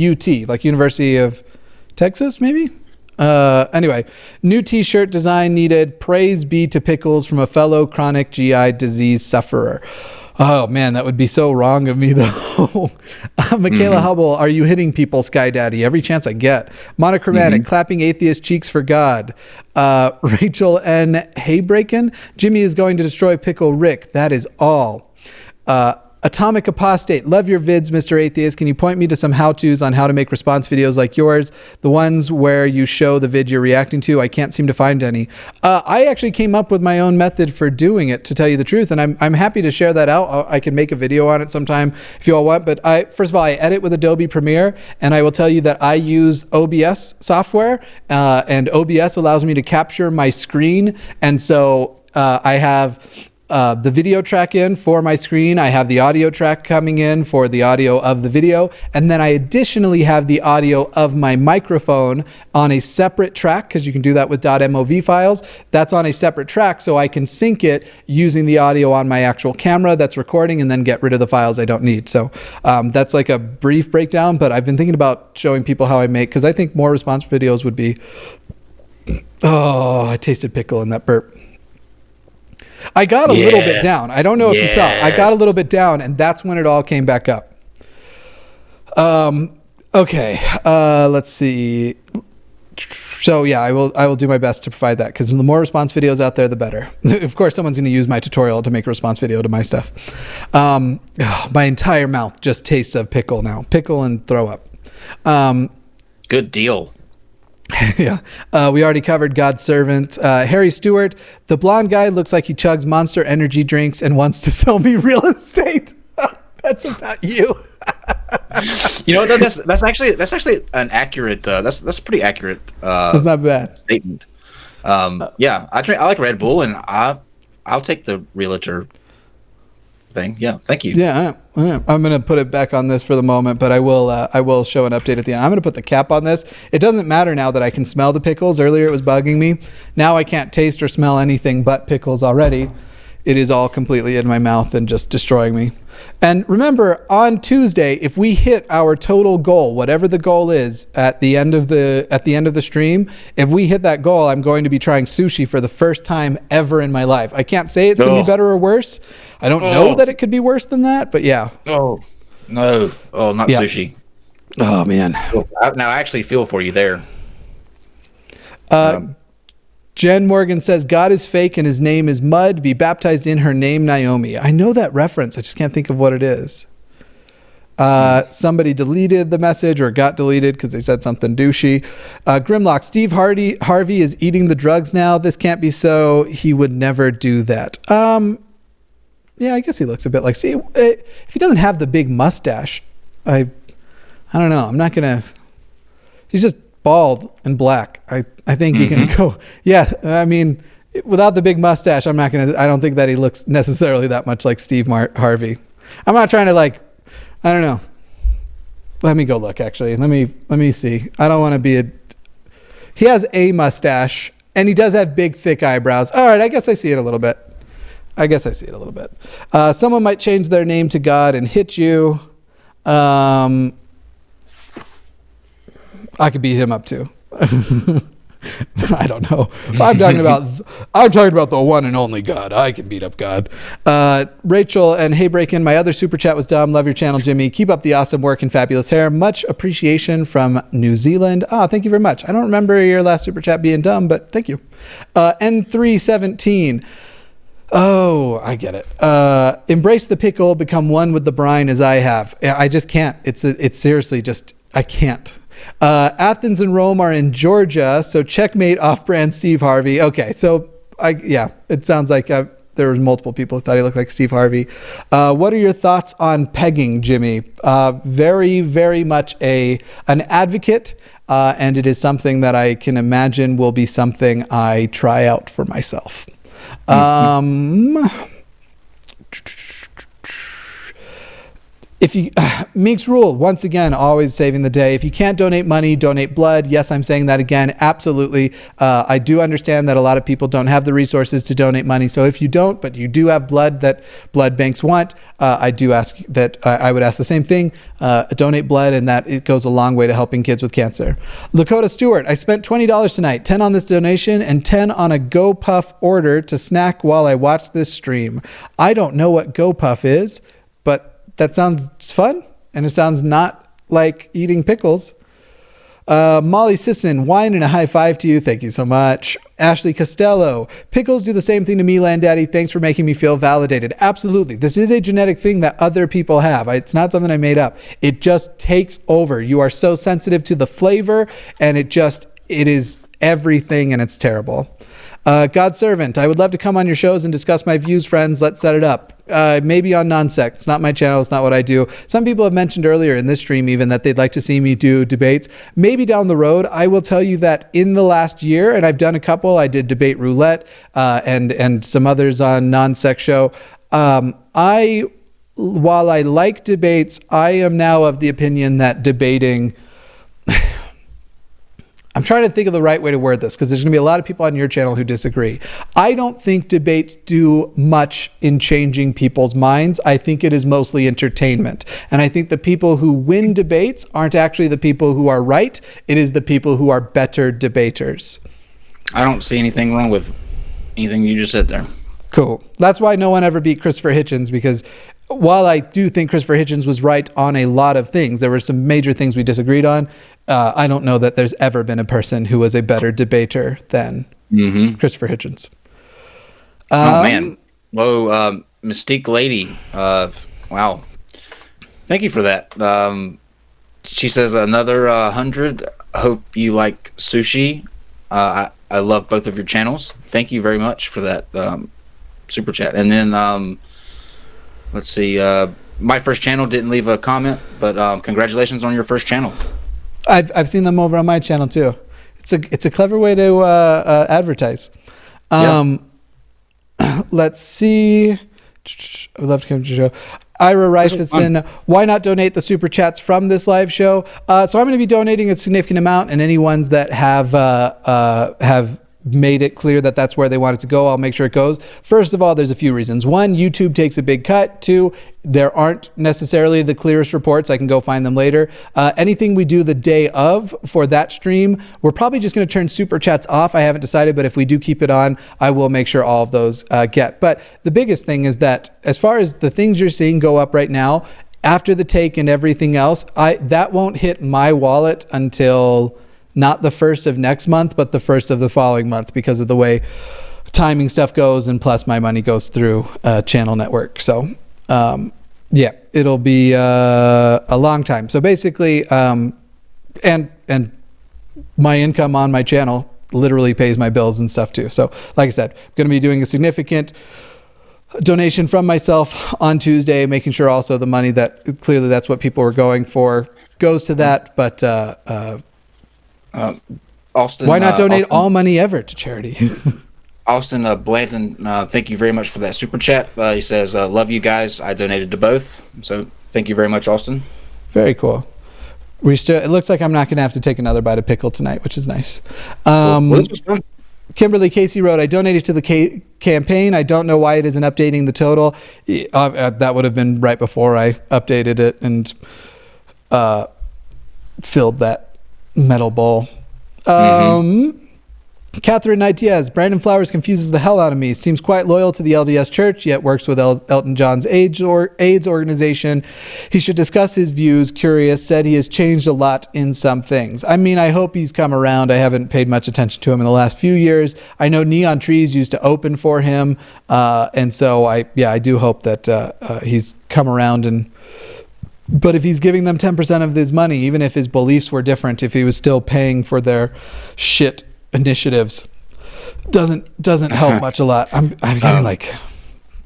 UT, like University of Texas, maybe. Anyway, new t-shirt design needed. Praise be to pickles from a fellow chronic GI disease sufferer. Oh man, that would be so wrong of me though. Michaela Hubble, are you hitting people, Sky Daddy? Every chance I get. Monochromatic, clapping atheist cheeks for God. Rachel N. Haybraken, Jimmy is going to destroy Pickle Rick. That is all. Atomic Apostate, love your vids, Mr. Atheist. Can you point me to some how-tos on how to make response videos like yours? The ones where you show the vid you're reacting to, I can't seem to find any. I actually came up with my own method for doing it, to tell you the truth, and I'm happy to share that out. I can make a video on it sometime if you all want, but first of all, I edit with Adobe Premiere, and I will tell you that I use OBS software, and OBS allows me to capture my screen, and so I have the video track in for my screen. I have the audio track coming in for the audio of the video. And then I additionally have the audio of my microphone on a separate track, because you can do that with .mov files. That's on a separate track, so I can sync it using the audio on my actual camera that's recording and then get rid of the files I don't need. So that's like a brief breakdown, but I've been thinking about showing people how I make, because I think more response videos would be... Oh, I tasted pickle in that burp. I got a little bit down. I don't know if you saw. I got a little bit down, and that's when it all came back up. Okay. Let's see. So yeah, I will do my best to provide that, because the more response videos out there, the better. Of course, someone's going to use my tutorial to make a response video to my stuff. My entire mouth just tastes of pickle now. Pickle and throw up. Good deal. Yeah. We already covered God's servant. Harry Stewart, the blonde guy looks like he chugs Monster energy drinks and wants to sell me real estate. That's about you. You know, that's actually an accurate. That's a pretty accurate. That's not bad statement. Yeah, I like Red Bull, and I'll take the realtor thing. Yeah, thank you. Yeah, I'm going to put it back on this for the moment, but I will show an update at the end. I'm going to put the cap on this. It doesn't matter now that I can smell the pickles. Earlier it was bugging me. Now I can't taste or smell anything but pickles already. It is all completely in my mouth and just destroying me. And remember, on Tuesday, if we hit our total goal, whatever the goal is at the end of the stream, if we hit that goal, I'm going to be trying sushi for the first time ever in my life. I can't say it's going to be better or worse. I don't know that it could be worse than that, but yeah. Oh, no. Oh, not sushi. Oh man. Now I actually feel for you there. Jen Morgan says, God is fake and his name is Mud. Be baptized in her name, Naomi. I know that reference. I just can't think of what it is. Somebody deleted the message or got deleted because they said something douchey. Grimlock, Steve Harvey is eating the drugs now. This can't be so. He would never do that. Yeah, I guess he looks a bit like Steve. If he doesn't have the big mustache, I don't know. I'm not going to... He's just bald and black. I think you can go... Yeah, I mean, without the big mustache, I don't think that he looks necessarily that much like Steve Harvey. I'm not trying to I don't know. Let me go look, actually. Let me see. I don't want to be He has a mustache, and he does have big, thick eyebrows. All right, I guess I see it a little bit. Someone might change their name to God and hit you. I could beat him up too. I don't know. I'm talking about the one and only God. I can beat up God. Rachel and Hey Breakin, my other super chat was dumb. Love your channel, Jimmy. Keep up the awesome work and fabulous hair. Much appreciation from New Zealand. Thank you very much. I don't remember your last super chat being dumb, but thank you. N317. Oh, I get it. Embrace the pickle, become one with the brine as I have. I just can't. It's seriously just, I can't. Athens and Rome are in Georgia, so checkmate off-brand Steve Harvey. Okay, so it sounds like there were multiple people who thought he looked like Steve Harvey. What are your thoughts on pegging, Jimmy? Very, very much an advocate, and it is something that I can imagine will be something I try out for myself. If you Meek's rule, once again, always saving the day. If you can't donate money, donate blood. Yes, I'm saying that again. Absolutely. I do understand that a lot of people don't have the resources to donate money. So if you don't, but you do have blood that blood banks want, I do ask that I would ask the same thing. Donate blood, and that it goes a long way to helping kids with cancer. Lakota Stewart, I spent $20 tonight, 10 on this donation and 10 on a GoPuff order to snack while I watch this stream. I don't know what GoPuff is, but that sounds fun, and it sounds not like eating pickles. Molly Sisson, wine and a high five to you. Thank you so much. Ashley Costello, pickles do the same thing to me, Land Daddy. Thanks for making me feel validated. Absolutely. This is a genetic thing that other people have. It's not something I made up. It just takes over. You are so sensitive to the flavor, and it is everything, and it's terrible. God's Servant, I would love to come on your shows and discuss my views, friends. Let's set it up. Maybe on NonSec. It's not my channel. It's not what I do. Some people have mentioned earlier in this stream even that they'd like to see me do debates. Maybe down the road. I will tell you that in the last year, and I've done a couple. I did Debate Roulette and some others on NonSec Show. While I like debates, I am now of the opinion that debating... I'm trying to think of the right way to word this because there's going to be a lot of people on your channel who disagree. I don't think debates do much in changing people's minds. I think it is mostly entertainment. And I think the people who win debates aren't actually the people who are right. It is the people who are better debaters. I don't see anything wrong with anything you just said there. Cool. That's why no one ever beat Christopher Hitchens, because while I do think Christopher Hitchens was right on a lot of things, there were some major things we disagreed on. I don't know that there's ever been a person who was a better debater than Christopher Hitchens. Oh, man. Whoa, Mystique Lady. Wow. Thank you for that. She says, another 100. Hope you like sushi. I love both of your channels. Thank you very much for that super chat. And then, let's see. My first channel didn't leave a comment, but congratulations on your first channel. I've seen them over on my channel too. It's a clever way to advertise. Let's see. I would love to come to the show. Ira Reifeson, why not donate the super chats from this live show? So I'm going to be donating a significant amount, and any ones that have made it clear that that's where they want it to go, I'll make sure it goes. First of all, there's a few reasons. One, YouTube takes a big cut. Two, there aren't necessarily the clearest reports. I can go find them later. Anything we do the day of for that stream, we're probably just going to turn super chats off. I haven't decided, but if we do keep it on, I will make sure all of those get. But the biggest thing is that as far as the things you're seeing go up right now, after the take and everything else, that won't hit my wallet until not the 1st of next month, but the 1st of the following month because of the way timing stuff goes, and plus my money goes through channel network. So yeah, it'll be a long time. So basically, and my income on my channel literally pays my bills and stuff too. So like I said, I'm going to be doing a significant donation from myself on Tuesday, making sure also the money that clearly that's what people were going for goes to that. But Austin, why not donate all money ever to charity? Austin Blanton, thank you very much for that super chat. He says, love you guys. I donated to both. So thank you very much, Austin. Very cool. It looks like I'm not going to have to take another bite of pickle tonight, which is nice. Well, this was fun. Kimberly Casey wrote, I donated to the campaign. I don't know why it isn't updating the total. That would have been right before I updated it and filled that metal bowl. Catherine Knight Diaz, Brandon Flowers confuses the hell out of me. Seems quite loyal to the LDS Church, yet works with Elton John's AIDS organization. He should discuss his views. Curious, said he has changed a lot in some things. I mean, I hope he's come around. I haven't paid much attention to him in the last few years. I know Neon Trees used to open for him. And so I do hope that he's come around. But if he's giving them 10% of his money, even if his beliefs were different, if he was still paying for their shit initiatives, doesn't help much a lot. I'm getting like.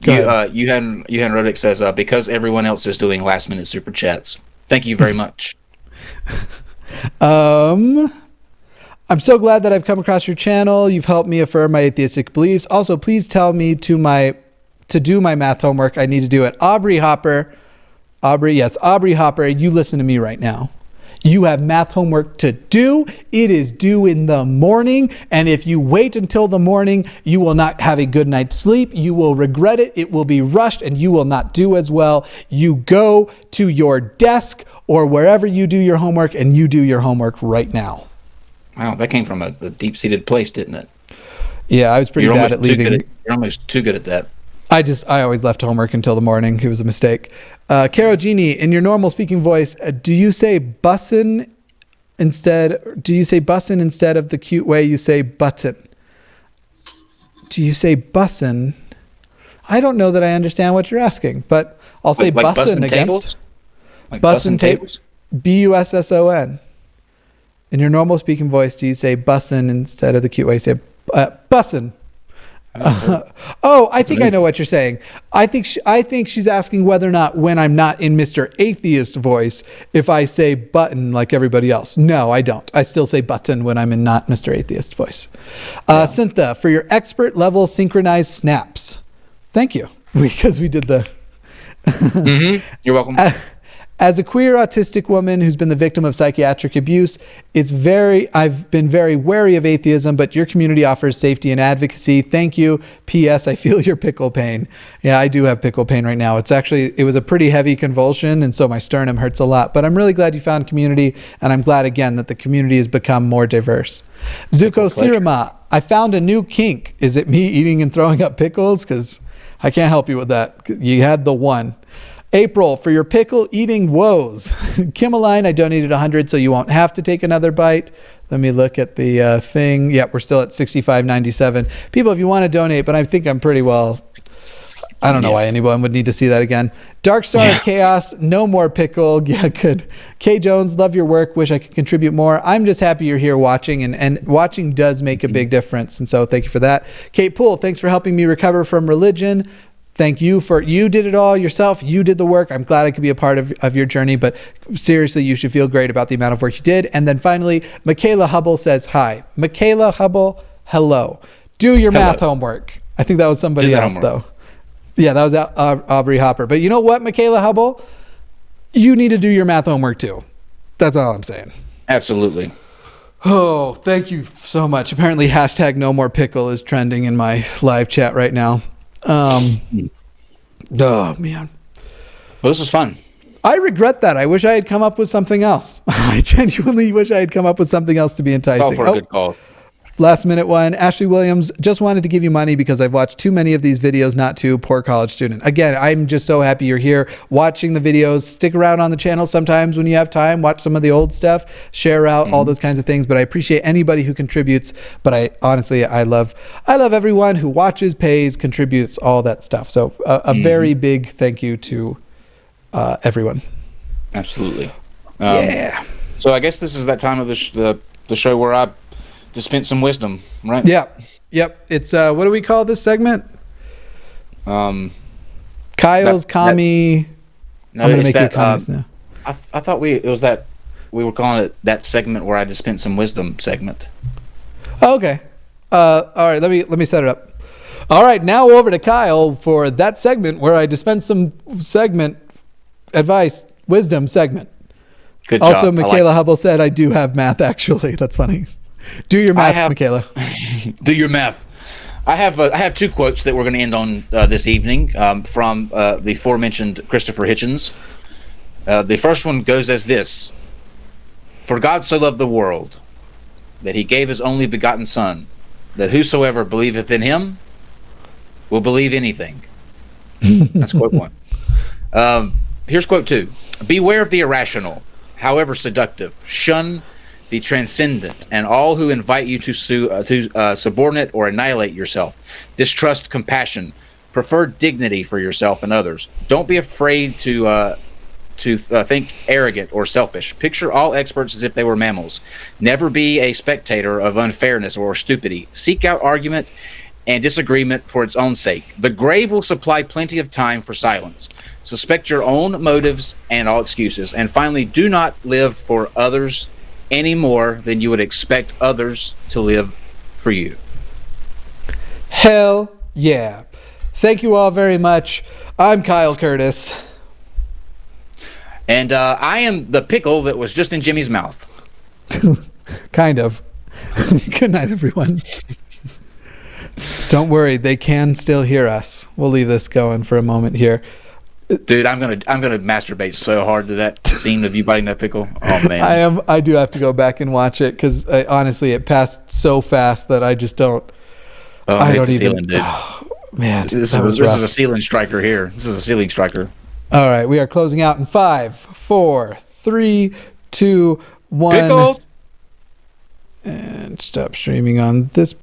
Yuhan Rodick says because everyone else is doing last minute super chats. Thank you very much. I'm so glad that I've come across your channel. You've helped me affirm my atheistic beliefs. Also, please tell me to do my math homework. I need to do it. Aubrey Hopper, you listen to me right now. You have math homework to do. It is due in the morning. And if you wait until the morning, you will not have a good night's sleep. You will regret it. It will be rushed and you will not do as well. You go to your desk or wherever you do your homework and you do your homework right now. Wow, that came from a deep-seated place, didn't it? Yeah, I was pretty bad at leaving. You're almost too good at that. I always left homework until the morning. It was a mistake. Caro Genie, in your normal speaking voice, do you say bussin instead of the cute way you say button? Do you say bussin? I don't know that I understand what you're asking, but I'll say like bussin against. Like bussin tables? B-U-S-S-O-N. In your normal speaking voice, do you say bussin instead of the cute way you say bussin? I think I know what you're saying. I think she's asking whether or not when I'm not in Mr. Atheist voice, if I say button like everybody else. No, I don't. I still say button when I'm in not Mr. Atheist voice. Cynthia, for your expert level synchronized snaps. Thank you. Because we did the... You're welcome. As a queer autistic woman who's been the victim of psychiatric abuse, I've been very wary of atheism, but your community offers safety and advocacy. Thank you. P.S. I feel your pickle pain. Yeah, I do have pickle pain right now. It was a pretty heavy convulsion, and so my sternum hurts a lot. But I'm really glad you found community, and I'm glad, again, that the community has become more diverse. Zuko Sirima, I found a new kink. Is it me eating and throwing up pickles? Because I can't help you with that. You had the one. April, for your pickle eating woes. Kimmeline, I donated 100 so you won't have to take another bite. Let me look at the thing. Yep, we're still at $65.97. People, if you want to donate, but I think I'm pretty well. I don't know why anyone would need to see that again. Dark Stars Chaos, no more pickle. Yeah, good. K Jones, love your work. Wish I could contribute more. I'm just happy you're here watching, and watching does make a big difference. And so thank you for that. Kate Poole, thanks for helping me recover from religion. Thank you you did it all yourself. You did the work. I'm glad I could be a part of your journey, but seriously, you should feel great about the amount of work you did. And then finally, Michaela Hubble says hi. Michaela Hubble, hello. Do your math homework. I think that was somebody else though. Yeah, that was Aubrey Hopper. But you know what, Michaela Hubble? You need to do your math homework too. That's all I'm saying. Absolutely. Oh, thank you so much. Apparently hashtag no more pickle is trending in my live chat right now. Oh man. Well, this was fun. I regret that. I wish I had come up with something else. I genuinely wish I had come up with something else to be enticing. Call for a good call. Last minute one. Ashley Williams, just wanted to give you money because I've watched too many of these videos not to. Poor college student. Again, I'm just so happy you're here watching the videos. Stick around on the channel sometimes when you have time. Watch some of the old stuff. Share out all those kinds of things. But I appreciate anybody who contributes. But I honestly, I love everyone who watches, pays, contributes, all that stuff. So a very big thank you to everyone. Absolutely. Yeah. So I guess this is that time of the show where I dispense some wisdom, right? Yeah. Yep. It's what do we call this segment? Kyle's Kami. No, I'm gonna it's make you that, comments now. I thought we were calling it that segment where I dispense some wisdom segment. Oh, okay. All right. Let me set it up. All right. Now over to Kyle for that segment where I dispense some wisdom segment. Good Also, job. Michaela Hubble said, I do have math, actually. That's funny. Do your math, Michaela. Do your math. I have two quotes that we're going to end on this evening from the aforementioned Christopher Hitchens. The first one goes as this. For God so loved the world, that he gave his only begotten Son, that whosoever believeth in him will believe anything. That's quote one. Here's quote two. Beware of the irrational, however seductive. Shun the transcendent, and all who invite you to subordinate or annihilate yourself. Distrust compassion. Prefer dignity for yourself and others. Don't be afraid to think arrogant or selfish. Picture all experts as if they were mammals. Never be a spectator of unfairness or stupidity. Seek out argument and disagreement for its own sake. The grave will supply plenty of time for silence. Suspect your own motives and all excuses. And finally, do not live for others any more than you would expect others to live for you. Hell yeah. Thank you all very much. I'm Kyle Curtis. And I am the pickle that was just in Jimmy's mouth. Kind of. Good night, everyone. Don't worry, they can still hear us. We'll leave this going for a moment here. Dude, I'm gonna masturbate so hard to that scene of you biting that pickle. Oh man, I do have to go back and watch it because honestly, it passed so fast that I just don't. Oh, I hate the ceiling, dude. Oh, man, this is a ceiling striker here. This is a ceiling striker. All right, we are closing out in 5, 4, 3, 2, 1. Pickles. And stop streaming on this.